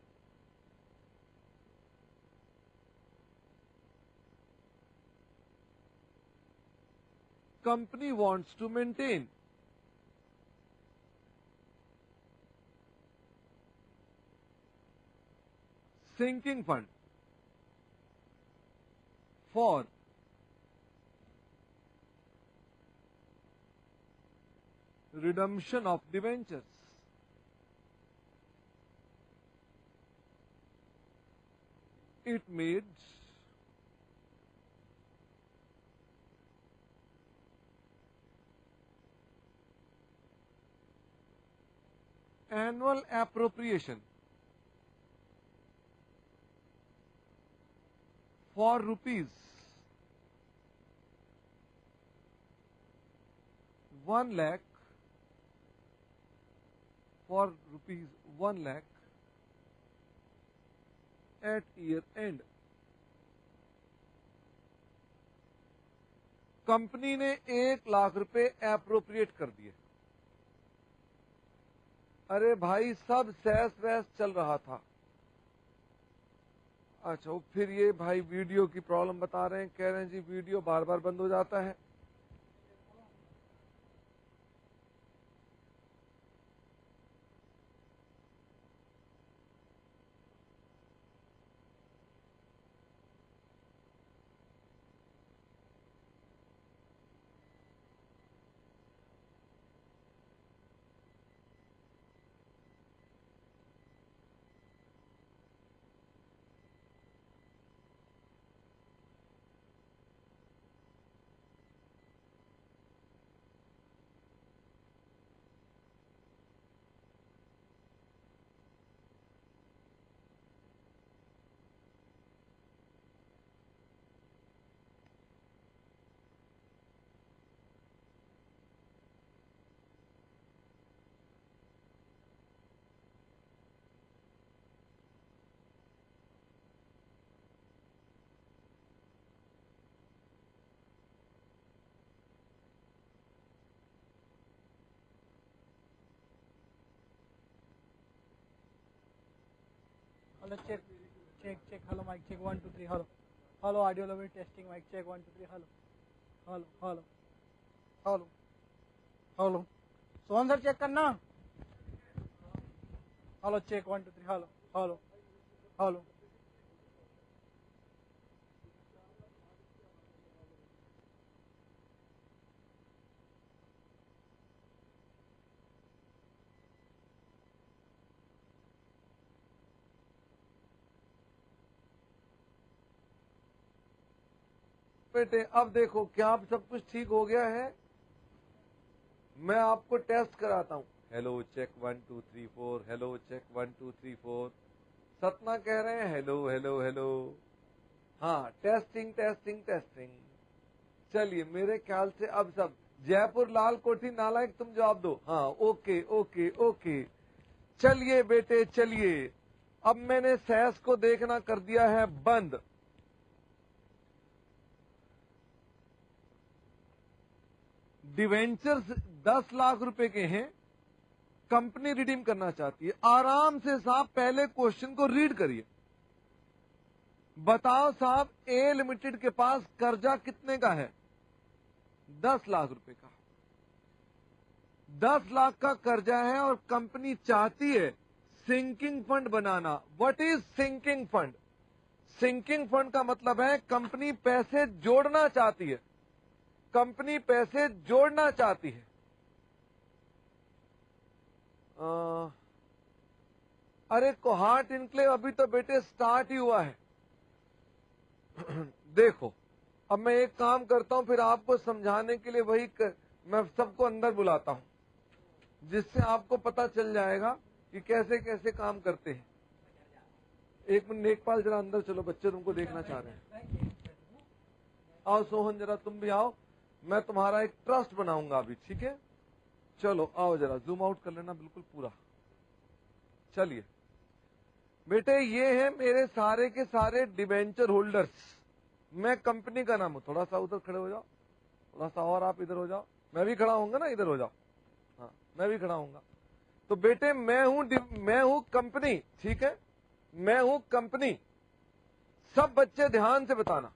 Company wants to maintain sinking fund for redemption of debentures. It made annual appropriation for rupees 1 lakh at year end. Company ने 1 लाख रुपए appropriate कर दिए। अरे भाई सब cess वैस चल रहा था। अच्छा, फिर ये भाई वीडियो की प्रॉब्लम बता रहे हैं, कह रहे हैं जी वीडियो बार बार बंद हो जाता है। Hello, check. Hello, mic check 1 2 3. Hello, audio level testing. Mic check 1 2 3. Hello. Sohan sir check करना। Hello check 1 2 3. हेलो। बेटे अब देखो क्या अब सब कुछ ठीक हो गया है? मैं आपको टेस्ट कराता हूँ। Hello check 1 2 3 4, hello check 1 2 3 4। Satna कह रहे हैं हेलो हेलो हेलो। हाँ, टेस्टिंग टेस्टिंग टेस्टिंग। चलिए मेरे ख्याल से अब सब जयपुर लाल कोठी नालायक तुम जवाब दो। हाँ, ओके ओके ओके। चलिए बेटे चलिए, अब मैंने सेस को देखना कर दिया है बंद। डिवेंचर्स 10 लाख रुपए के हैं, कंपनी रिडीम करना चाहती है। आराम से साहब पहले क्वेश्चन को रीड करिए। बताओ साहब, ए लिमिटेड के पास कर्जा कितने का है? 10 लाख रुपए का। 10 लाख का कर्जा है और कंपनी चाहती है सिंकिंग फंड बनाना। What is sinking fund? Sinking fund का मतलब है कंपनी पैसे जोड़ना चाहती है। कंपनी पैसे जोड़ना चाहती है। अरे कोहाट इनक्लेव अभी तो बेटे स्टार्ट ही हुआ है। देखो अब मैं एक काम करता हूं, फिर आपको समझाने के लिए मैं सबको अंदर बुलाता हूं, जिससे आपको पता चल जाएगा कि कैसे कैसे काम करते हैं। एक मिनट नेकपाल जरा अंदर चलो, बच्चे तुमको देखना चाह रहे हैं। आओ सोहन जरा तुम भी आओ, मैं तुम्हारा एक ट्रस्ट बनाऊंगा अभी, ठीक है? चलो आओ जरा जूम आउट कर लेना बिल्कुल पूरा। चलिए बेटे, ये है मेरे सारे के सारे डिवेंचर होल्डर्स। मैं कंपनी का नाम हूं। थोड़ा सा उधर खड़े हो जाओ, थोड़ा सा और आप इधर हो जाओ। मैं भी खड़ा होऊंगा ना, इधर हो जाओ। हाँ, मैं भी खड़ा होऊंगा। तो बेटे मैं हूं कंपनी, ठीक है? मैं हूं कंपनी। सब बच्चे ध्यान से बताना,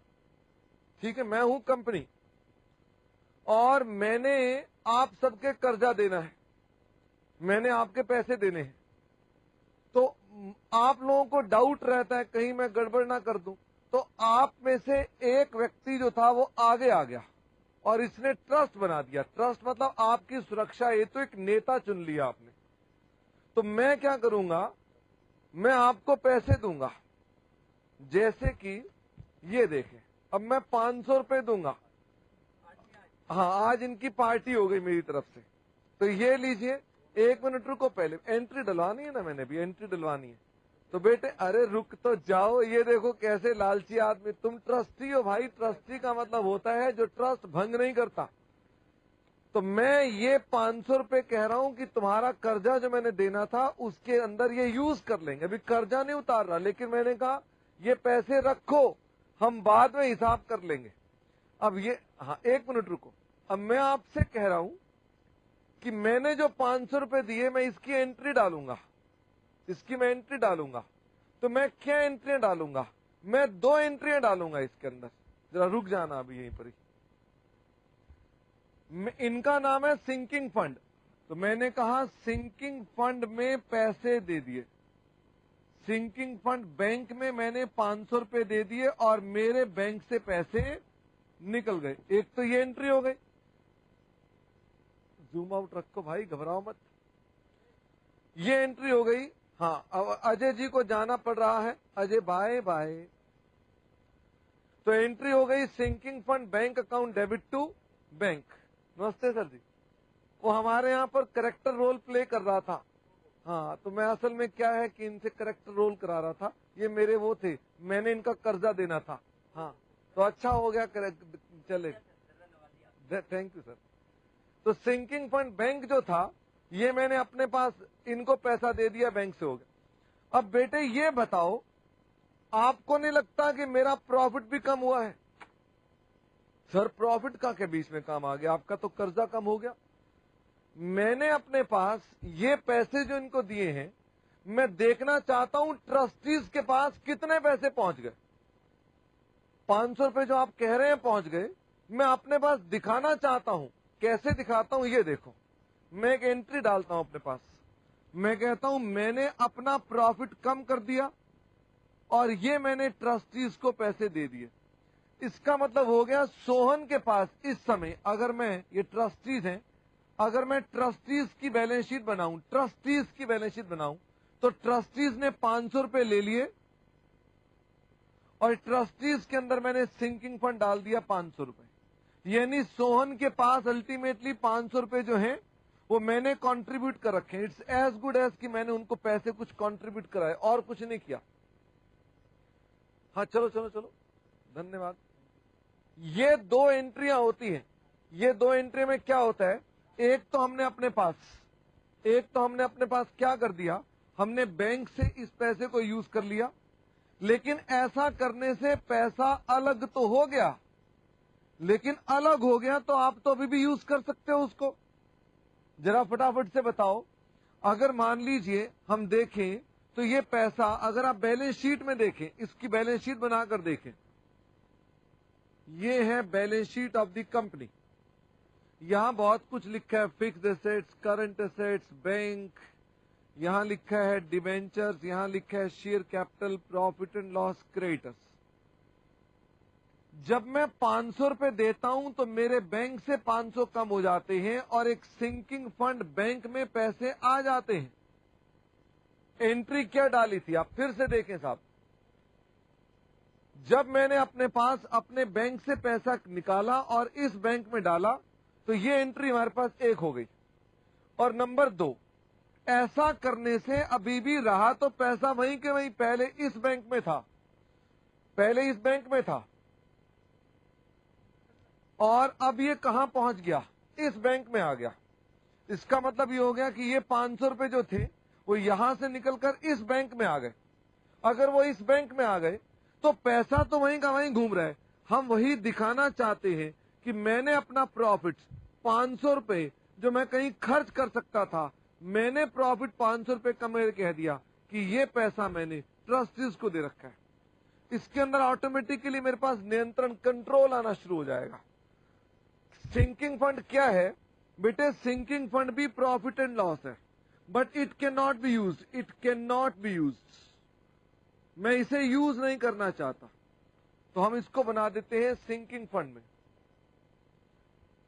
ठीक है? मैं हूं कंपनी और मैंने आप सबके कर्जा देना है, मैंने आपके पैसे देने हैं। तो आप लोगों को डाउट रहता है कहीं मैं गड़बड़ ना कर दूं, तो आप में से एक व्यक्ति जो था वो आगे आ गया और इसने ट्रस्ट बना दिया। ट्रस्ट मतलब आपकी सुरक्षा हेतु एक नेता चुन लिया आपने। तो मैं क्या करूंगा, मैं आपको पैसे दूंगा। जैसे कि ये देखें, अब मैं 500 रुपए दूंगा। हाँ, आज इनकी पार्टी हो गई मेरी तरफ से। तो ये लीजिए, एक मिनट रुको, पहले एंट्री डलवानी है ना, मैंने भी एंट्री डलवानी है। तो बेटे अरे रुक तो जाओ, ये देखो कैसे लालची आदमी। तुम ट्रस्टी हो भाई, ट्रस्टी का मतलब होता है जो ट्रस्ट भंग नहीं करता। तो मैं ये 500 रुपए कह रहा हूं कि तुम्हारा कर्जा जो मैंने देना था उसके अंदर ये यूज कर लेंगे। अभी कर्जा नहीं उतार रहा, लेकिन मैंने कहा ये पैसे रखो, हम बाद में हिसाब कर लेंगे। अब ये, हाँ एक मिनट रुको, अब मैं आपसे कह रहा हूं कि मैंने जो 500 रुपए दिए मैं इसकी एंट्री डालूंगा, इसकी मैं एंट्री डालूंगा। तो मैं क्या एंट्रियां डालूंगा? मैं 2 एंट्रियां डालूंगा इसके अंदर। जरा रुक जाना अभी यहीं पर ही। इनका नाम है सिंकिंग फंड। तो मैंने कहा सिंकिंग फंड में पैसे दे दिए। सिंकिंग फंड बैंक में मैंने 500 रुपए दे दिए और मेरे बैंक से पैसे निकल गए। एक तो ये एंट्री हो गई। जूम आउट रखो भाई, घबराओ मत। ये एंट्री हो गई। हाँ, अब अजय जी को जाना पड़ रहा है। Ajay bye bye. तो एंट्री हो गई sinking fund bank account debit to bank. नमस्ते सर जी। वो हमारे यहाँ पर करेक्टर रोल प्ले कर रहा था। हाँ, तो मैं असल में क्या है कि इनसे करेक्टर रोल करा रहा था। ये मेरे वो थे, मैंने इनका कर्जा देना था। हाँ, तो अच्छा हो गया, चले, थैंक यू सर। तो सिंकिंग फंड बैंक जो था, ये मैंने अपने पास इनको पैसा दे दिया, बैंक से हो गया। अब बेटे ये बताओ, आपको नहीं लगता कि मेरा प्रॉफिट भी कम हुआ है? सर प्रॉफिट का क्या बीच में काम आ गया? आपका तो कर्जा कम हो गया। मैंने अपने पास ये पैसे जो इनको दिए हैं, मैं देखना चाहता हूं ट्रस्टीज के पास कितने पैसे पहुंच गए। 500 रुपए जो आप कह रहे हैं पहुंच गए, मैं अपने पास दिखाना चाहता हूं। कैसे दिखाता हूं ये देखो, मैं एक एंट्री डालता हूं अपने पास। मैं कहता हूं मैंने अपना प्रॉफिट कम कर दिया और ये मैंने ट्रस्टीज को पैसे दे दिए। इसका मतलब हो गया सोहन के पास इस समय, अगर मैं, ये ट्रस्टीज हैं, अगर मैं ट्रस्टीज की बैलेंस शीट बनाऊं, ट्रस्टीज की बैलेंस शीट बनाऊं, तो ट्रस्टीज ने 500 रुपए ले लिए और ट्रस्टीज के अंदर मैंने सिंकिंग फंड डाल दिया 500 रुपए। यानी सोहन के पास अल्टीमेटली 500 रुपए जो हैं वो मैंने कंट्रीब्यूट कर रखे। इट्स एज गुड एज कि मैंने उनको पैसे कुछ कंट्रीब्यूट कराए और कुछ नहीं किया। हाँ चलो चलो चलो, धन्यवाद। ये दो एंट्रियां होती हैं। ये दो एंट्री में क्या होता है, एक तो हमने अपने पास क्या कर दिया, हमने बैंक से इस पैसे को यूज कर लिया, लेकिन ऐसा करने से पैसा अलग तो हो गया, लेकिन अलग हो गया तो आप तो अभी भी यूज कर सकते हो उसको। जरा फटाफट से बताओ, अगर मान लीजिए हम देखें तो ये पैसा अगर आप बैलेंस शीट में देखें, इसकी बैलेंस शीट बनाकर देखें, ये है balance sheet of the company. यहां बहुत कुछ लिखा है, fixed assets, current assets, bank, यहां लिखा है डिबेंचर्स, यहां लिखा है share capital, profit and loss, creditors. जब मैं 500 रुपए देता हूं तो मेरे बैंक से 500 कम हो जाते हैं और एक सिंकिंग फंड बैंक में पैसे आ जाते हैं। एंट्री क्या डाली थी, आप फिर से देखें साहब। जब मैंने अपने पास अपने बैंक से पैसा निकाला और इस बैंक में डाला तो ये एंट्री हमारे पास एक हो गई। और नंबर 2, ऐसा करने से अभी भी रहा तो पैसा वहीं के वहीं, पहले इस बैंक में था, पहले इस बैंक में था, और अब ये कहां पहुंच गया, इस बैंक में आ गया। इसका मतलब ये हो गया कि ये 500 रुपए जो थे वो यहां से निकलकर इस बैंक में आ गए। अगर वो इस बैंक में आ गए तो पैसा तो वहीं का वहीं घूम रहा है। हम वही दिखाना चाहते हैं कि मैंने अपना प्रॉफिट 500 रुपए जो मैं कहीं खर्च कर सकता था, मैंने प्रॉफिट 500 रुपए कम कह दिया कि ये पैसा मैंने ट्रस्टीज को दे रखा है। इसके अंदर ऑटोमेटिकली मेरे पास नियंत्रण, कंट्रोल आना शुरू हो जाएगा। सिंकिंग फंड क्या है बेटे, सिंकिंग फंड भी प्रॉफिट एंड लॉस है, but it can not be use, it can not be use. मैं इसे यूज नहीं करना चाहता तो हम इसको बना देते हैं सिंकिंग फंड में।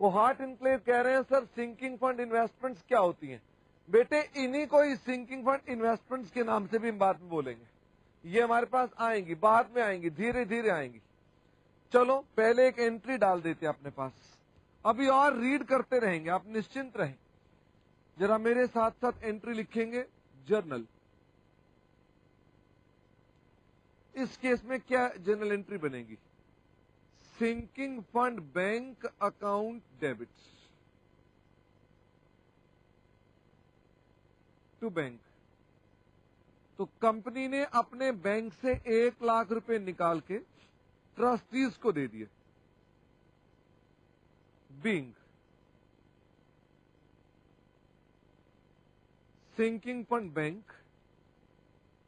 वो हार्ट इनक्लेव कह रहे हैं सर सिंकिंग फंड इन्वेस्टमेंट्स क्या होती हैं। बेटे इन्हीं को इस सिंकिंग फंड इन्वेस्टमेंट्स के नाम से भी हम बाद में बोलेंगे। ये हमारे पास आएंगी, बाद में आएंगी, धीरे धीरे आएंगी। चलो पहले एक एंट्री डाल देते हैं अपने पास, अभी और रीड करते रहेंगे, आप निश्चिंत रहें। जरा मेरे साथ साथ एंट्री लिखेंगे, जर्नल। इस केस में क्या जर्नल एंट्री बनेगी, sinking fund bank account debits to bank. तो कंपनी ने अपने बैंक से 1 लाख रुपए निकाल के ट्रस्टीज को दे दिए। Being sinking fund bank,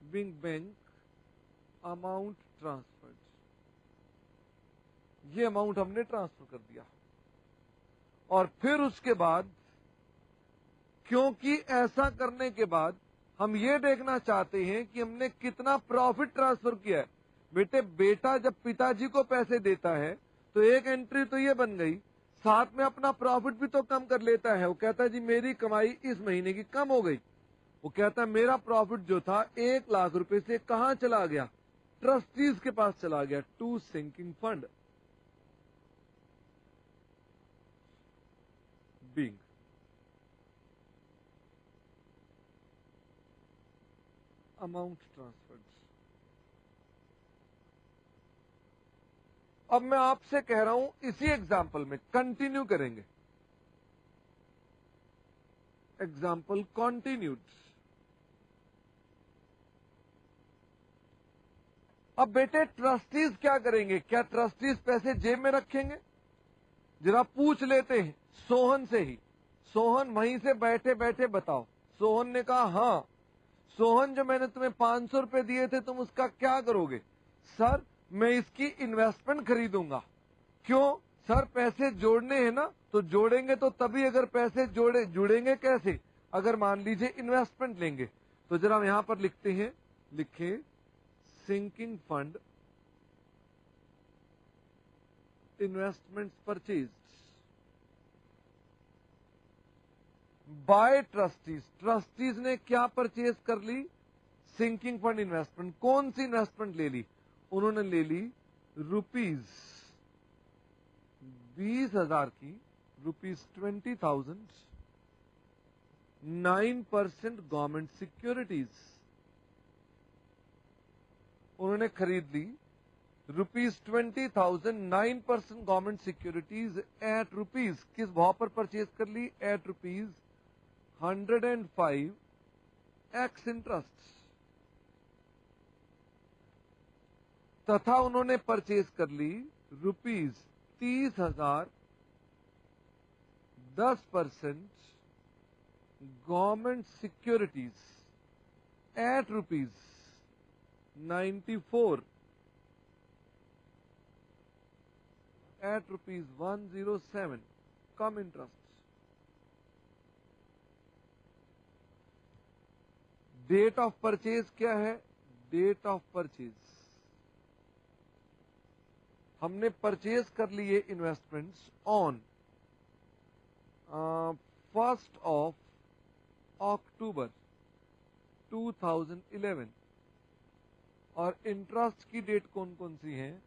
being bank amount transferred, ये अमाउंट हमने ट्रांसफर कर दिया। और फिर उसके बाद, क्योंकि ऐसा करने के बाद हम ये देखना चाहते हैं कि हमने कितना प्रॉफिट ट्रांसफर किया है। बेटा जब पिताजी को पैसे देता है तो एक एंट्री तो ये बन गई, साथ में अपना प्रॉफिट भी तो कम कर लेता है। वो कहता है जी मेरी कमाई इस महीने की कम हो गई। वो कहता है मेरा प्रॉफिट जो था 1 लाख रुपए से कहां चला गया, ट्रस्टीज के पास चला गया, to sinking fund. Being amount transferred. अब मैं आपसे कह रहा हूं इसी एग्जाम्पल में कंटिन्यू करेंगे। Example continued. अब बेटे ट्रस्टीज क्या करेंगे, क्या ट्रस्टीज पैसे जेब में रखेंगे? जरा पूछ लेते हैं सोहन से ही। सोहन वहीं से बैठे बैठे बताओ। सोहन ने कहा हाँ। सोहन जो मैंने तुम्हें 500 रुपए दिए थे तुम उसका क्या करोगे? सर मैं इसकी इन्वेस्टमेंट खरीदूंगा। क्यों? सर पैसे जोड़ने हैं ना, तो जोड़ेंगे तो तभी, अगर पैसे जुड़ेंगे कैसे? अगर मान लीजिए इन्वेस्टमेंट लेंगे। तो जरा हम यहां पर लिखते हैं, लिखे sinking fund investments purchase by trustees. Trustees ने क्या परचेज कर ली? Sinking fund investment. कौन सी इन्वेस्टमेंट ले ली? उन्होंने ले ली रुपीज 20,000 की, ₹20,000 9% गवर्नमेंट सिक्योरिटीज उन्होंने खरीद ली ₹20,000 9% गवर्नमेंट सिक्योरिटीज एट रुपीज, किस भाव पर परचेज कर ली? एट ₹105 एक्स इंटरेस्ट, तथा उन्होंने परचेज कर ली ₹30,000 10% government securities at ₹94 at ₹107 cum interest. Date of purchase क्या है? डेट ऑफ परचेज हमने परचेज कर लिए इन्वेस्टमेंट्स ऑन 1 अक्टूबर 2011 और इंटरेस्ट की डेट कौन कौन सी है?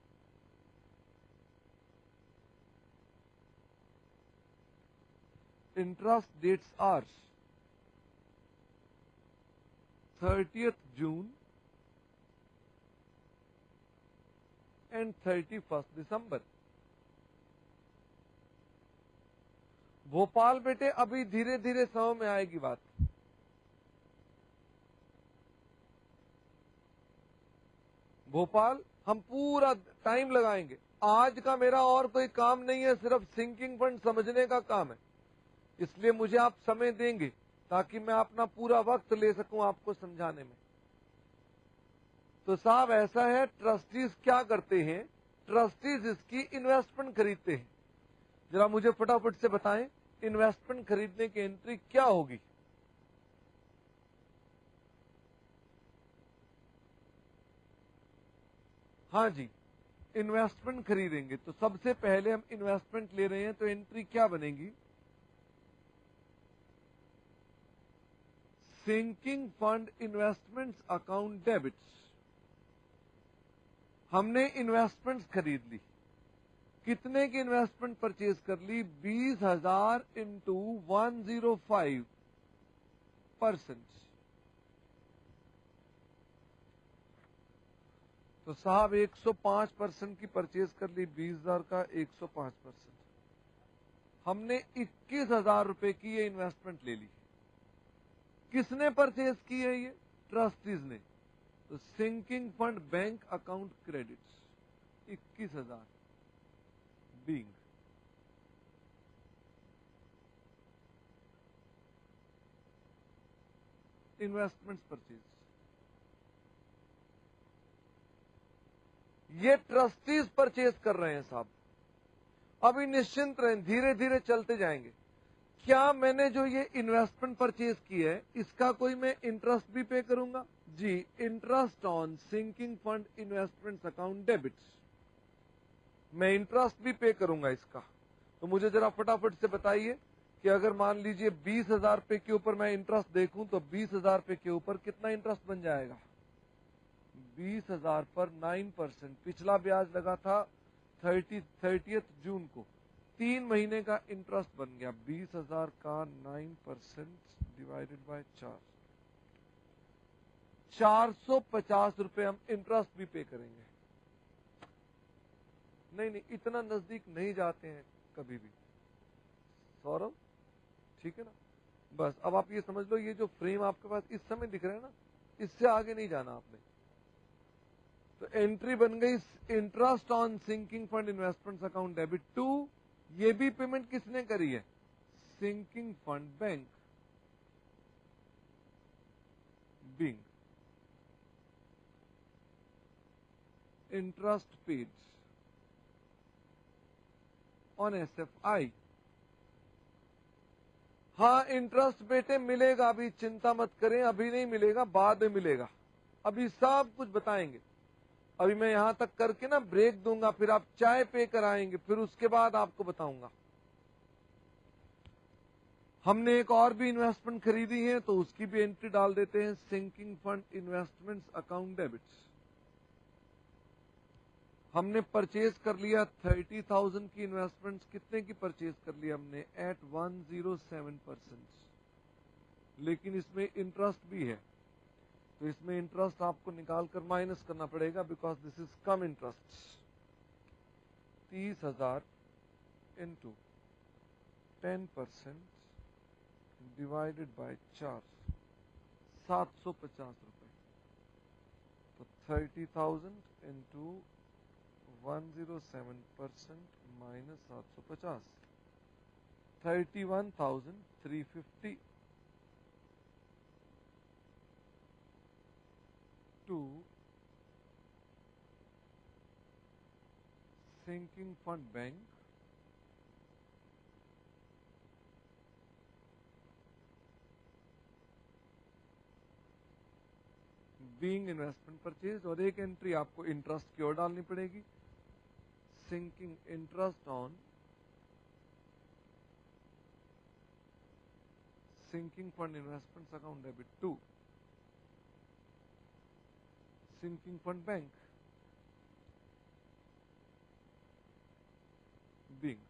Interest dates are 30th June and 31st December. Bhopal बेटे अभी धीरे धीरे समझ में आएगी बात। भोपाल हम पूरा टाइम लगाएंगे। आज का मेरा और कोई काम नहीं है, सिर्फ सिंकिंग फंड समझने का काम है, इसलिए मुझे आप समय देंगे ताकि मैं अपना पूरा वक्त ले सकूं आपको समझाने में। तो साहब ऐसा है, ट्रस्टीज क्या करते हैं? ट्रस्टीज इसकी इन्वेस्टमेंट खरीदते हैं। जरा मुझे फटाफट से बताएं, इन्वेस्टमेंट खरीदने की एंट्री क्या होगी? हाँ जी, इन्वेस्टमेंट खरीदेंगे तो सबसे पहले हम इन्वेस्टमेंट ले रहे हैं, तो एंट्री क्या बनेगी? Sinking fund investments account debits. हमने इन्वेस्टमेंट्स खरीद ली। कितने की इन्वेस्टमेंट परचेज कर ली? 20,000 इंटू 105%। तो साहब 105% की परचेज कर ली, 20,000 का 105%। हमने 21,000 रुपए की ये इन्वेस्टमेंट ले ली। किसने परचेज की है? ये ट्रस्टीज ने। तो sinking fund bank account credits 21,000 being investments purchase. ये ट्रस्टीज परचेज कर रहे हैं साहब। अभी निश्चिंत रहें, धीरे धीरे चलते जाएंगे। क्या मैंने जो ये इन्वेस्टमेंट परचेज की है इसका कोई मैं इंटरेस्ट भी पे करूंगा? जी, interest on sinking fund investment account debits, मैं इंटरेस्ट भी पे करूंगा इसका। तो मुझे जरा फटाफट से बताइए कि अगर मान लीजिए 20,000 रुपए के ऊपर मैं इंटरेस्ट देखूं तो 20,000 रुपए के ऊपर कितना इंटरेस्ट बन जाएगा? 20,000 पर 9%। पिछला ब्याज लगा था 30th जून को, 3 महीने का इंटरेस्ट बन गया। 20,000 का 9% डिवाइडेड बाय 4, 450 रुपए हम इंटरेस्ट भी पे करेंगे। नहीं, इतना नजदीक नहीं जाते हैं कभी भी सौरभ, ठीक है ना? बस अब आप ये समझ लो, ये जो फ्रेम आपके पास इस समय दिख रहा है ना, इससे आगे नहीं जाना आपने। तो एंट्री बन गई interest on sinking fund investment account debit to, ये भी पेमेंट किसने करी है? Sinking fund bank being interest paid on SFI। हाँ, इंटरेस्ट बेटे मिलेगा, अभी चिंता मत करें, अभी नहीं मिलेगा, बाद में मिलेगा। अभी सब कुछ बताएंगे। अभी मैं यहां तक करके ना ब्रेक दूंगा, फिर आप चाय पे कराएंगे, फिर उसके बाद आपको बताऊंगा। हमने एक और भी इन्वेस्टमेंट खरीदी है तो उसकी भी एंट्री डाल देते हैं, sinking fund investments account debits. हमने परचेज कर लिया 30,000 की इन्वेस्टमेंट्स, कितने की परचेज कर लिया हमने? एट 107%। लेकिन इसमें इंटरेस्ट भी है, तो इसमें इंटरेस्ट आपको निकाल कर माइनस करना पड़ेगा, because this is cum interest. 30,000 into 10% divided by 4, 750 रुपए। तो 30,000 into 107% minus 750, 31,350 to sinking fund bank, being investment purchase, और एक एंट्री आपको इंटरेस्ट की ओर डालनी पड़ेगी, sinking interest on sinking fund investments account debit to sinking fund bank being